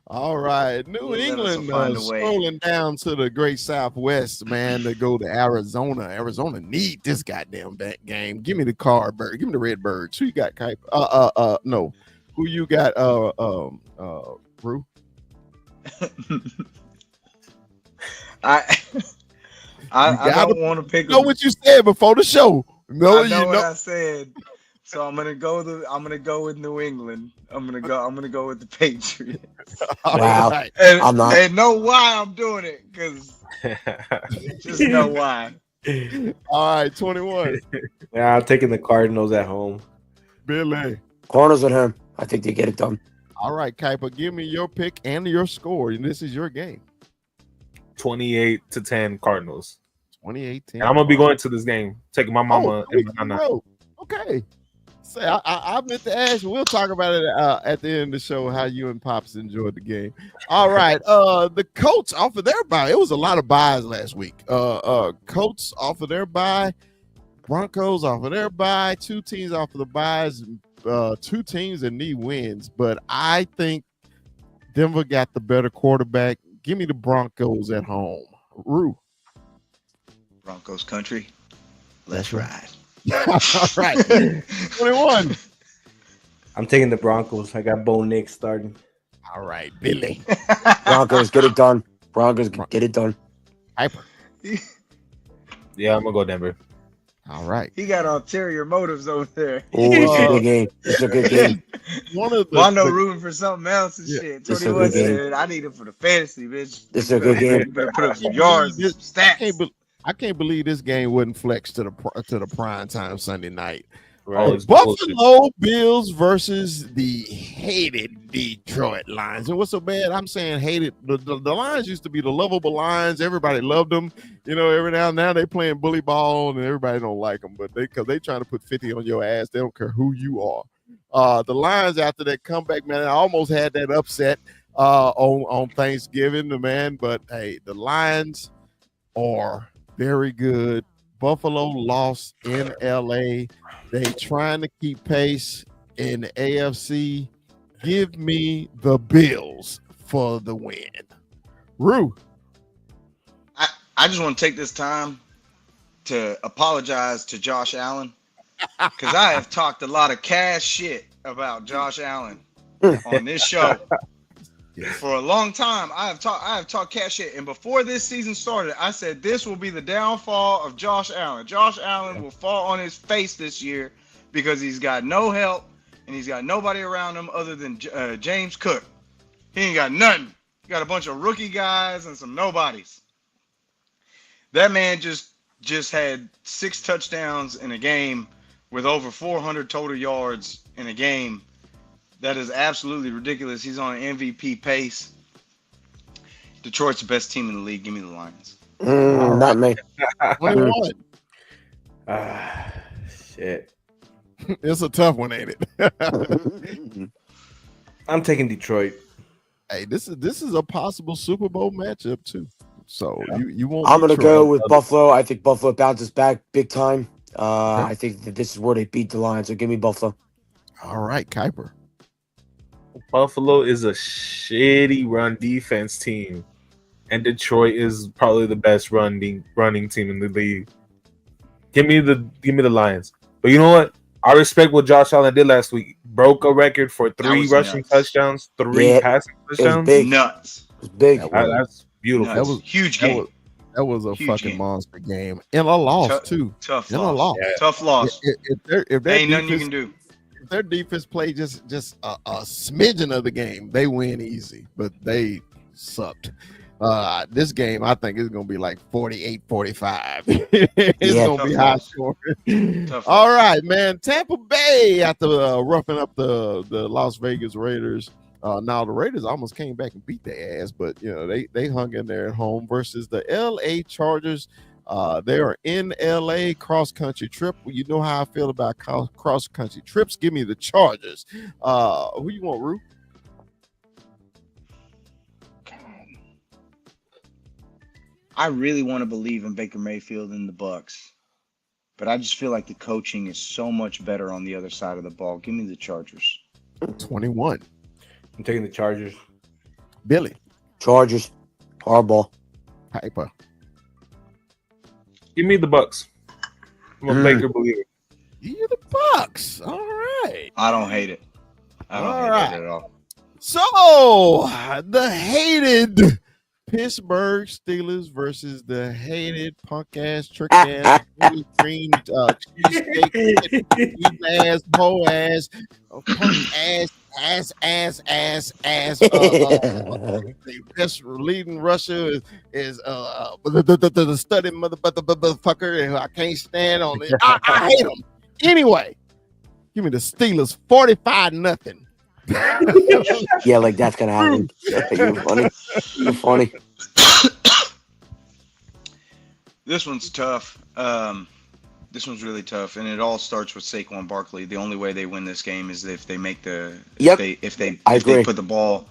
All right. New Blue Devils England will find a way. scrolling down to the great Southwest, man, to go to Arizona. Arizona need this goddamn game. Give me the Cardbird. Give me the Redbirds. Who you got, Kuiper? No. Who you got, Rue? I don't want to pick. You know what you said before the show. No, I know you what know. I said. So I'm gonna go with New England. I'm gonna go with the Patriots. Wow. Right. And, I'm not. and know why I'm doing it, because just know why. All right, 21. Yeah, I'm taking the Cardinals at home. Billy. Corners at home. I think they get it done. All right, Kuiper, give me your pick and your score. And this is your game. 28-10 Cardinals. 2018. And I'm gonna be going to this game, taking my mama and my nana. Okay. Say, I meant to ask you. We'll talk about it at the end of the show. How you and Pops enjoyed the game. All right. The Colts off of their bye. It was a lot of buys last week. Colts off of their bye. Broncos off of their bye. Two teams off of the buys. Two teams that need wins. But I think Denver got the better quarterback. Give me the Broncos at home. Rue. Broncos country. Let's ride. All right. 21. I'm taking the Broncos. I got Bo Nix starting. All right, Billy. Broncos get it done. Broncos get it done. Hyper. Yeah, I'm gonna go Denver. All right. He got ulterior motives over there. Oh, it's a good game. It's a good game. One of the, Mondo rooting for something else and shit. It's a 21 good game. said, I need him for the fantasy, bitch. It's a good game. You better put up some yards, and some stats. I can't believe this game wouldn't flex to the prime time Sunday night. Right. It's Buffalo Bills versus the hated Detroit Lions. And what's so bad? I'm saying hated. The Lions used to be the lovable Lions. Everybody loved them. You know, every now and then they playing bully ball and everybody don't like them. But because they trying to put 50 on your ass, they don't care who you are. The Lions after that comeback, man, I almost had that upset on Thanksgiving, man. But hey, the Lions are very good. Buffalo lost in LA. They trying to keep pace in the AFC. Give me the Bills for the win. Rue. I just want to take this time to apologize to Josh Allen, because I have talked a lot of cash shit about Josh Allen on this show. For a long time, I have talked cash shit, and before this season started, I said this will be the downfall of Josh Allen. Josh Allen will fall on his face this year because he's got no help and he's got nobody around him other than James Cook. He ain't got nothing. He got a bunch of rookie guys and some nobodies. That man just had 6 touchdowns in a game with over 400 total yards in a game. That is absolutely ridiculous. He's on an MVP pace. Detroit's the best team in the league. Give me the Lions. Not me. 21. Shit. It's a tough one, ain't it? I'm taking Detroit. Hey, this is a possible Super Bowl matchup too. So you won't. I'm gonna go with Buffalo. I think Buffalo bounces back big time. I think that this is where they beat the Lions. So give me Buffalo. All right, Kuiper. Buffalo is a shitty run defense team, and Detroit is probably the best running team in the league. Give me the Lions. But you know what? I respect what Josh Allen did last week. Broke a record for 3 rushing touchdowns, 3 passing touchdowns. Big. Nuts. It's big. That's beautiful. That was Huge game. That was a Huge fucking game. monster game and a loss too. Tough And a loss. loss. Yeah. Tough loss. If their Ain't nothing you defense- can do. If their defense played just a smidgen of the game, they win easy. But they sucked. This game, I think, is going to be like 48-45. It's Yeah. going to be Tough high loss. scoring. Tough All loss. right, man. Tampa Bay, after roughing up the Las Vegas Raiders. Now the Raiders almost came back and beat their ass, but they hung in there at home versus the LA Chargers. They are in LA, cross country trip. You know how I feel about cross country trips. Give me the Chargers. Who you want, Rue? I really want to believe in Baker Mayfield and the Bucks, but I just feel like the coaching is so much better on the other side of the ball. Give me the Chargers. 21. I'm taking the Chargers. Billy. Chargers. Hardball. Piper. Give me the Bucks. I'm a Baker believer. You're the Bucks. All right. I don't hate it. I don't hate it at all. So the hated Pittsburgh Steelers versus the hated punk ass, trick ass, green cheesesteak, ass, hoe ass, punk ass. The best leading rusher is the study motherfucker, and I can't stand on it. I hate him. Anyway, give me the Steelers 45-0. Yeah, like that's gonna happen. You're funny. You're funny. This one's tough. This one's really tough, and it all starts with Saquon Barkley. The only way they win this game is if they make the Yep. if they agree. put the ball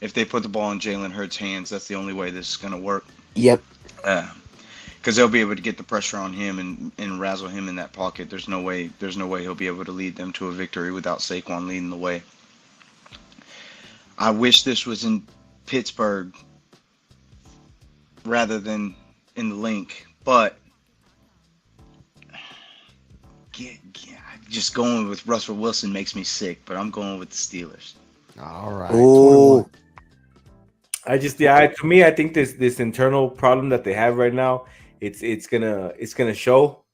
in Jalen Hurts' hands. That's the only way this is gonna work. Yep. Because they'll be able to get the pressure on him and razzle him in that pocket. There's no way he'll be able to lead them to a victory without Saquon leading the way. I wish this was in Pittsburgh rather than in the Link, but just going with Russell Wilson makes me sick. But I'm going with the Steelers. All right. Ooh. 21. To me, I think this internal problem that they have right now, it's gonna show,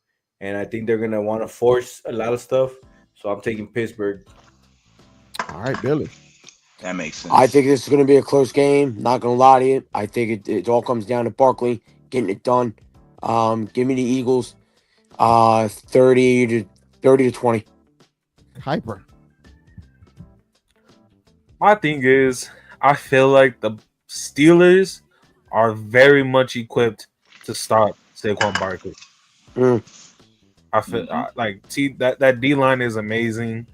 and I think they're gonna want to force a lot of stuff. So I'm taking Pittsburgh. All right, Billy. That makes sense. I think this is going to be a close game. Not going to lie to you. I think it all comes down to Barkley getting it done. Give me the Eagles, 30 to 20. Hyper. My thing is, I feel like the Steelers are very much equipped to stop Saquon Barkley. I feel that D line is amazing.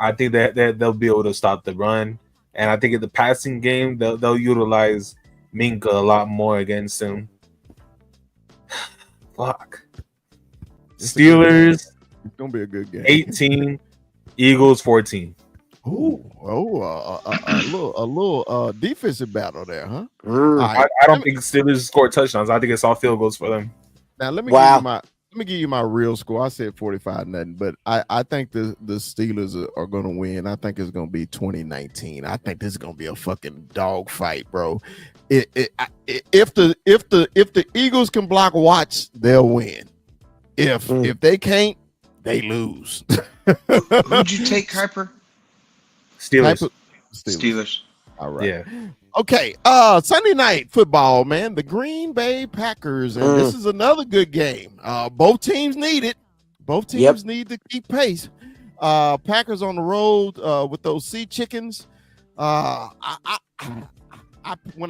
I think that they'll be able to stop the run, and I think in the passing game they'll utilize Minka a lot more against him. Fuck. Steelers. It's gonna be a good game. 18, Eagles 14. Ooh, a little defensive battle there, huh? I don't think Steelers score touchdowns. I think it's all field goals for them. Now let me give you my real score. I said 45-0, but I think the Steelers are going to win. I think it's going to be 2019. I think this is going to be a fucking dog fight, bro. If the Eagles can block Watts, they'll win. If they can't, they lose. Who'd you take, Hyper? Steelers. All right. Yeah. Okay. Sunday night football, man. The Green Bay Packers, and this is another good game. Both teams need it. Both teams need to keep pace. Packers on the road with those Sea Chickens. When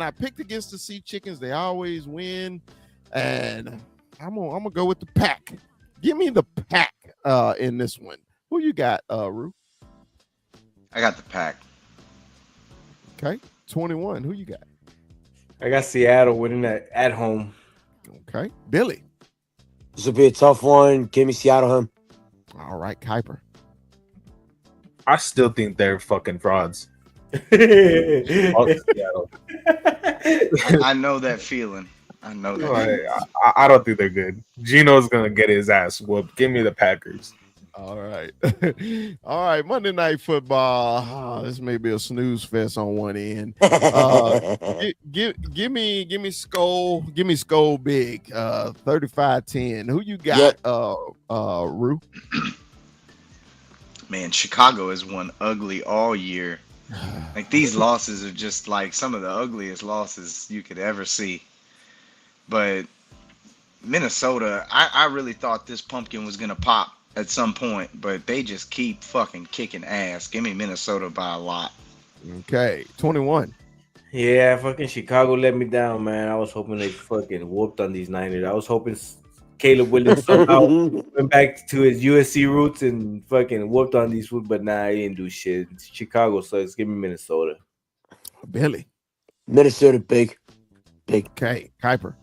I picked against the Sea Chickens, they always win, and I'm gonna go with the Pack. Give me the Pack in this one. Who you got, Rue? I got the Pack. Okay, 21. Who you got? I got Seattle winning at home. Okay, Billy. This will be a tough one. Give me Seattle home. All right, Kuiper. I still think they're fucking frauds. I know that feeling. I know that. I don't think they're good. Gino's gonna get his ass whooped. Give me the Packers. All right. All right. Monday Night Football. This may be a snooze fest on one end. Give me Skull. Give me Skull big. 35-10. Who you got, Rue? Man, Chicago has won ugly all year. Like these losses are just like some of the ugliest losses you could ever see. But Minnesota, I really thought this pumpkin was gonna pop at some point, but they just keep fucking kicking ass. Give me Minnesota by a lot. Okay, 21. Yeah, fucking Chicago let me down, man. I was hoping they fucking whooped on these Niners. I was hoping Caleb Williams somehow went back to his USC roots and fucking whooped on these fools, but nah, he didn't do shit. Chicago sucks. Give me Minnesota. Billy. Minnesota, big. Okay, Kuiper.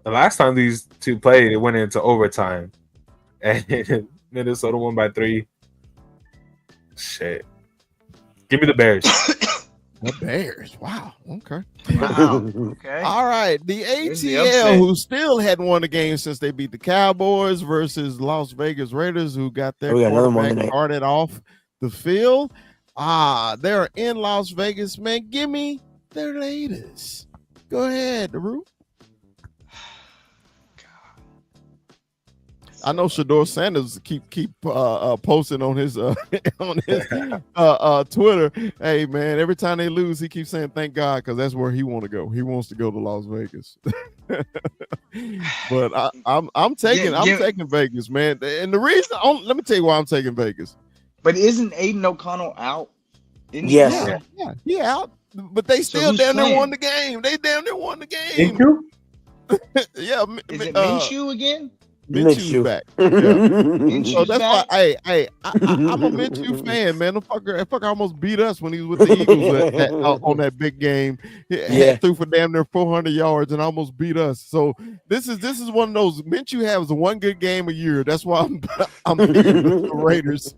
The last time these two played, it went into overtime, and Minnesota won by 3. Shit. Give me the Bears. The Bears. Wow. Okay. Wow. Okay. All right. The Here's the ATL, upset. who still hadn't won a game since they beat the Cowboys, versus Las Vegas Raiders, who got their We got another one quarterback tonight. carted off the field. They're in Las Vegas, man. Give me the Raiders. Go ahead, Rue. I know Shador Sanders keep posting on his Twitter. Hey man, every time they lose, he keeps saying thank God, because that's where he want to go. He wants to go to Las Vegas. But I'm taking Vegas, man. And the reason, let me tell you why I'm taking Vegas. But isn't Aiden O'Connell out? Isn't he Yes. out? Yeah, he out, but they So still who's down there playing? won the game. They down there won the game. Minshew? Yeah, Is it Minshew again? Minshew's back. Yeah. Minshew's So that's back? why, I'm a Minshew fan, man. The fucker almost beat us when he was with the Eagles on that big game. He threw for damn near 400 yards and almost beat us. So this is one of those. Minshew has one good game a year. That's why I'm picking the Raiders.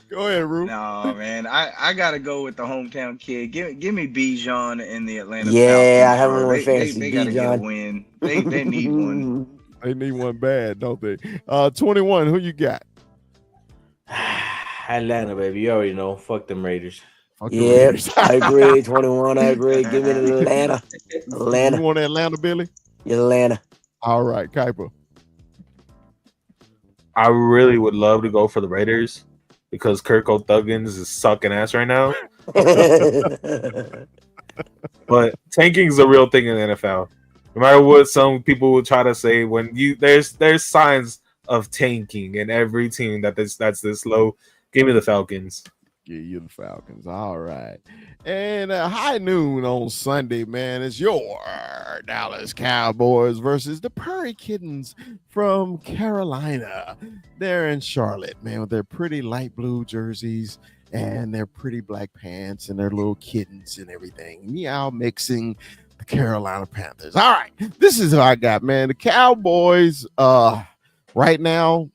Go ahead, Rue. No, man. I gotta go with the hometown kid. Give me Bijan and the Atlanta Yeah, I Falcons. have bro. one with fantasy, They gotta get a Bijan. win. They need one. They need one bad, don't they? 21. Who you got? Atlanta, baby. You already know. Fuck them Raiders. Fuck the Yeah, Raiders. I agree. 21, I agree. Give me the Atlanta. You Atlanta. want Atlanta, Billy? Atlanta. All right, Kuiper. I really would love to go for the Raiders because Kirk Thuggins is sucking ass right now. But tanking is a real thing in the NFL. No matter what some people will try to say, when there's signs of tanking in every team that's this low. Give me the Falcons. Give you the Falcons. All right. And high noon on Sunday, man, is your Dallas Cowboys versus the Prairie Kittens from Carolina. They're in Charlotte, man, with their pretty light blue jerseys and their pretty black pants and their little kittens and everything. Meow mixing the Carolina Panthers. All right. This is what I got, man. The Cowboys right now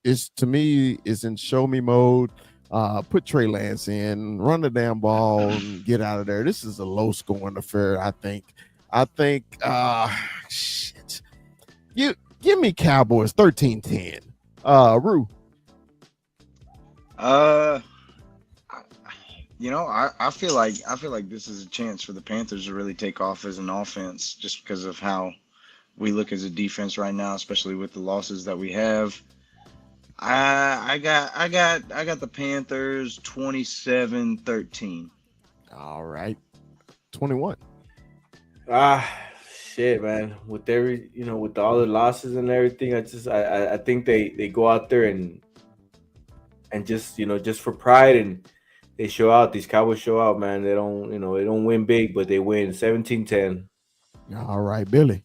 is in show me mode. Put Trey Lance in, run the damn ball, and get out of there. This is a low scoring affair, I think. Shit. You give me Cowboys 13-10. Rue. I feel like this is a chance for the Panthers to really take off as an offense, just because of how we look as a defense right now, especially with the losses that we have. I got the Panthers 27-13. All right. 21. Shit, man. With with all the losses and everything, I think they go out there and just just for pride, and they show out. These Cowboys show out, man. They don't win big, but they win 17-10. All right, Billy.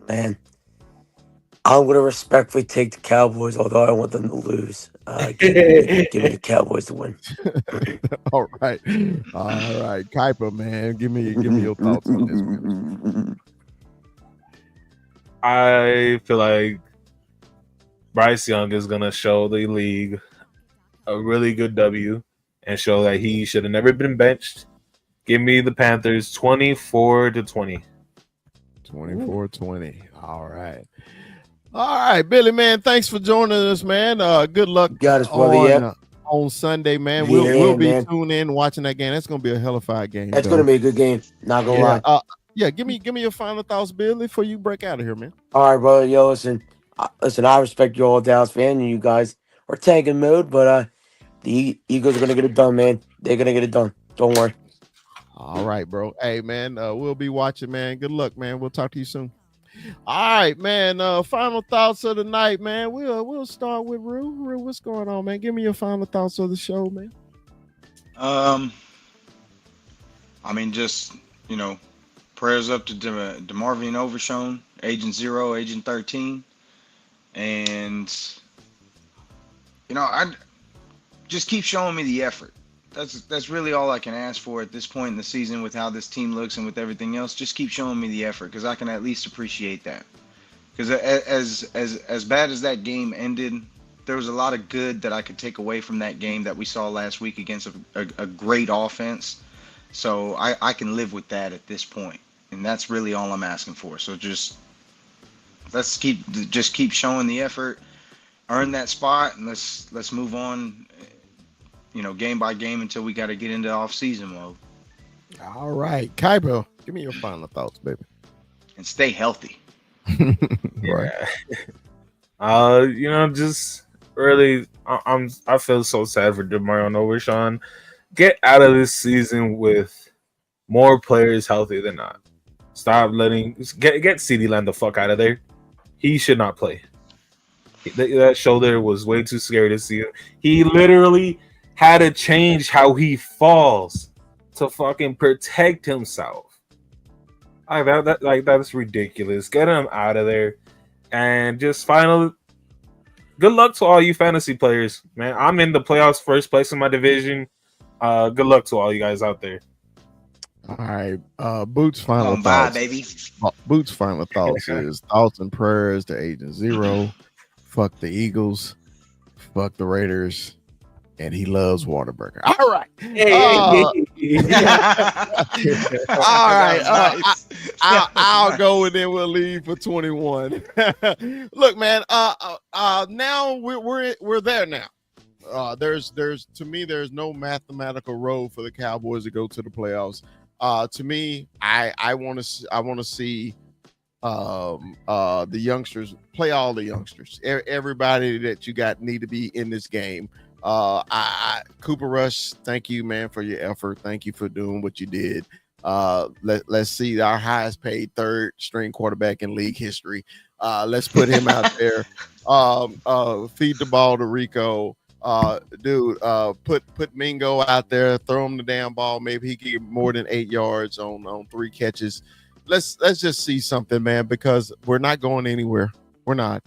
Man, I'm going to respectfully take the Cowboys, although I want them to lose. Give me the Cowboys to win. All right. Kuiper, man. Give me your thoughts on this, man. I feel like Bryce Young is gonna show the league a really good W and show that he should have never been benched. Give me the Panthers 24-20. 24-20. All right, Billy, man. Thanks for joining us, man. Good luck. Got us, brother. On Sunday, man. Yeah, We'll be man. tuned in watching that game. That's gonna be a hell of a game. That's going to be a good game. Not going to lie. Yeah, give me your final thoughts, Billy, before you break out of here, man. All right, brother. Yo, listen, I respect you all, Dallas fan, and you guys are tanking mode, but The Eagles are gonna get it done, man. They're gonna get it done. Don't worry. All right, bro. Hey, man, we'll be watching, man. Good luck, man. We'll talk to you soon. All right, man. Final thoughts of the night, man. We'll start with Rue. Rue, what's going on, man? Give me your final thoughts of the show, man. I mean, just prayers up to DeMarvion Overshown, Agent Zero, Agent 13, and I just keep showing me the effort. That's really all I can ask for at this point in the season with how this team looks and with everything else. Just keep showing me the effort because I can at least appreciate that. Because as bad as that game ended, there was a lot of good that I could take away from that game that we saw last week against a great offense. So I can live with that at this point, and that's really all I'm asking for. So let's keep showing the effort, earn that spot, and let's move on. Game by game until we got to get into off-season mode. All right, Kaibo, give me your final thoughts, baby. And stay healthy. Right. Just really, I feel so sad for DeMarvion Overshown. Get out of this season with more players healthy than not. Stop get CeeDee Lamb the fuck out of there. He should not play. That shoulder was way too scary to see. He literally had to change how he falls to fucking protect himself. That's ridiculous. Get him out of there. And just finally, good luck to all you fantasy players, man. I'm in the playoffs, first place in my division. Good luck to all you guys out there. All right. Boots' final thoughts. Bye, baby. Boots' final thoughts is thoughts and prayers to Agent Zero. Fuck the Eagles. Fuck the Raiders. And he loves Whataburger. All right. All right. I'll go and then we'll leave for 21. Look, man. Now we're there now. There's to me there's no mathematical road for the Cowboys to go to the playoffs. To me, I want to see the youngsters play. All the youngsters, everybody that you got need to be in this game. Cooper Rush, thank you, man, for your effort. Thank you for doing what you did. Let's see our highest paid third string quarterback in league history. Let's put him out there. Feed the ball to Rico. Put Mingo out there, throw him the damn ball. Maybe he can get more than 8 yards on 3 catches. Let's just see something, man, because we're not going anywhere. We're not.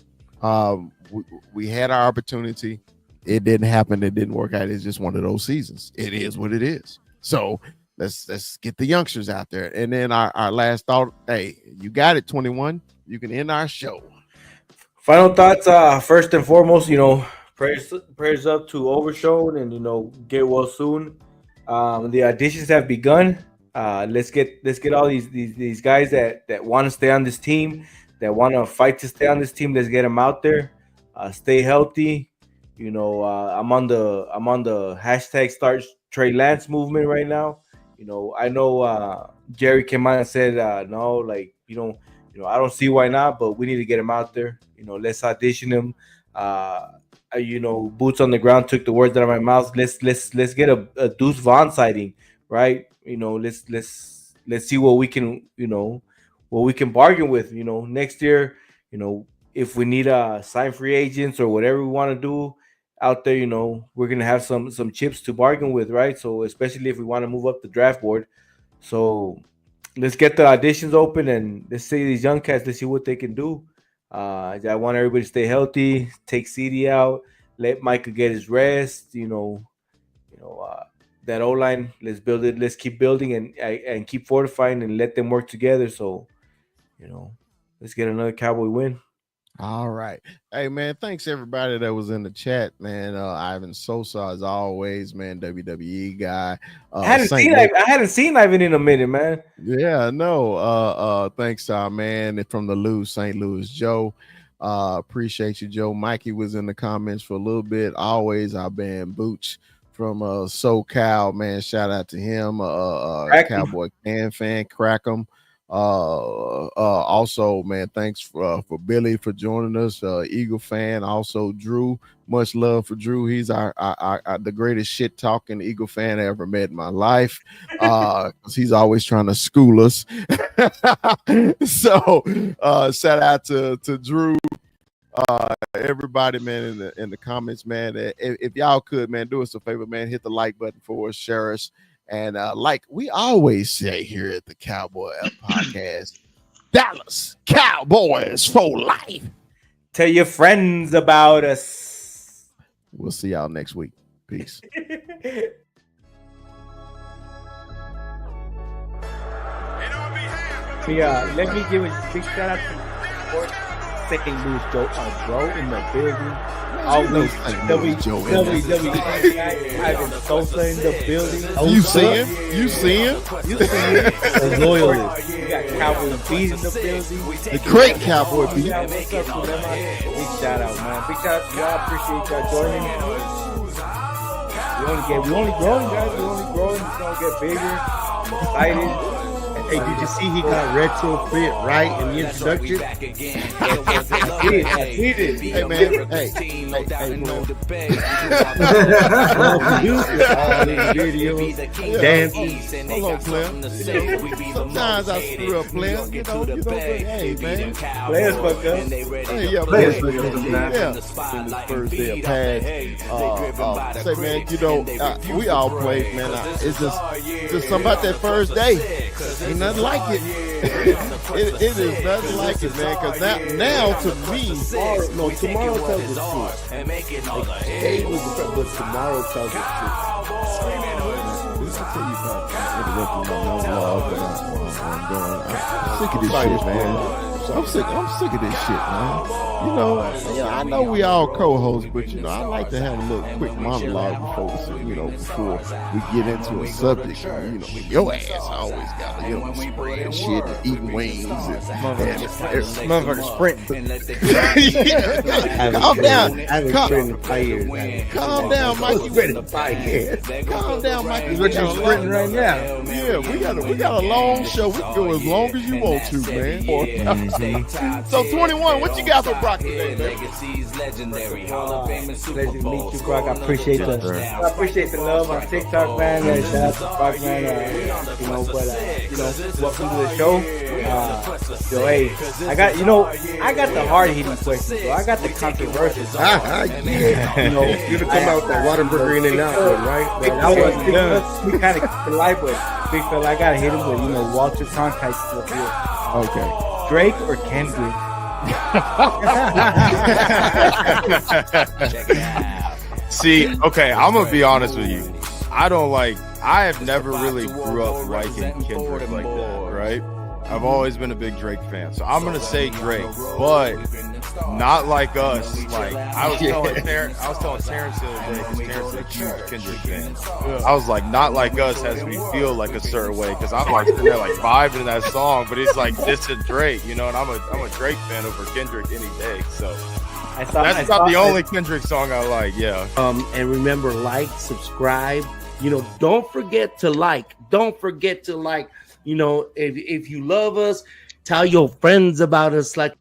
We had our opportunity. It didn't happen. It didn't work out. It's just one of those seasons. It is what it is. So let's get the youngsters out there. And then our last thought, hey, you got it, 21. You can end our show. Final thoughts, first and foremost, prayers up to Overshown and get well soon. The auditions have begun. Let's get all these guys that want to stay on this team, that want to fight to stay on this team. Let's get them out there. Stay healthy. I'm on the hashtag start Trey Lance movement right now. I know Jerry came out and said no, I don't see why not, but we need to get him out there. Let's audition him. Boots on the ground took the words out of my mouth. Let's get a Deuce Vaughn sighting, right? Let's see what we can bargain with. Next year, if we need sign free agents or whatever we want to do out there, we're gonna have some chips to bargain with, right? So especially if we want to move up the draft board. So let's get the auditions open and let's see these young cats. Let's see what they can do. I want everybody to stay healthy. Take CD out. Let Micah get his rest. That O line. Let's build it. Let's keep building and keep fortifying and let them work together. So, let's get another Cowboy win. All right. Hey, man, thanks everybody that was in the chat, man. Ivan Sosa, as always, man, WWE guy. I hadn't seen Ivan in a minute, man. Yeah, no. Thanks to our man from the St. Louis Joe. Appreciate you, Joe. Mikey was in the comments for a little bit. Always our band Booch from SoCal, man. Shout out to him. Cowboy fan, Crack 'em. Also, man, thanks for Billy for joining us. Eagle fan. Also, Drew. Much love for Drew. He's our the greatest shit talking Eagle fan I ever met in my life. 'Cause he's always trying to school us. So, shout out to Drew. Everybody, man, in the comments, man. If y'all could, man, do us a favor, man, hit the like button for us, share us. And like we always say here at the Cowboy Podcast, Dallas Cowboys for life. Tell your friends about us. We'll see y'all next week. Peace. Let me give a big shout out to St. Louis Joe, bro, in the building. Always WWE Ivan Sosa in the building. You see him? You see him? The loyalist. You got Cowboy Beat in the building. The great Cowboy Beat. What's up, man? Big shout out, man. Big shout out to y'all. Appreciate y'all joining. We only growing, guys. We only growing. It's gonna get bigger. Excited. Hey, did you see he got retrofit right in the introduction? I did. Hey, man. Hey, Videos, dancing. Hold on, player. Sometimes I screw up, player. You know, hey, man. Players fuck up. Hey, yeah, players fuck up. Yeah. First day of pass. Say, man, you know, we all play, man. It's just something about that first day. Ain't nothing like it. It is nothing like it, man. Because now to me, tomorrow tells the truth. Today was the first, but tomorrow tells the truth. I'll tell you about I'm sick of this shit, man. I'm sick of this shit, man. You know, I know we all co-hosts, but you know, I like to have a little quick monologue before we get into a subject. You know, your ass always got to spread shit and eating wings and Motherfucker sprinting. Calm down. I haven't sprinted in 5 years. Calm down, Mike. You ready to fight here? Calm down, Mike. What you sprinting right now? Yeah, we got a long show. We can go as long as you want to, man. So 21, what you got for Brock today, man? Pleasure to meet you, Brock. I appreciate the love on TikTok, man. Shout out to Brock, man. Welcome to the show. Hey, I got the hard hitting questions, so I got the controversial. You're gonna come out with that Whataburger in and out one, right? We kind of keep it light, but big fella, I gotta hit him with Walter Cronkite stuff here. Okay. Drake or Kendrick? See, okay, I'm gonna be honest with you. I have never really grew up liking Kendrick like that, right? I've always been a big Drake fan, so I'm gonna say Drake, but not like us. Like I was telling Terrence the other day, because Terrence is a huge Kendrick fan. I was like, not like us has me feel like a certain way, because I'm like sitting there like vibing to that song, but it's like this is Drake, you know, and I'm a Drake fan over Kendrick any day. So that's not the only Kendrick song I like. Yeah. And remember, like, subscribe. You know, don't forget to like. You know, if you love us, tell your friends about us. Like.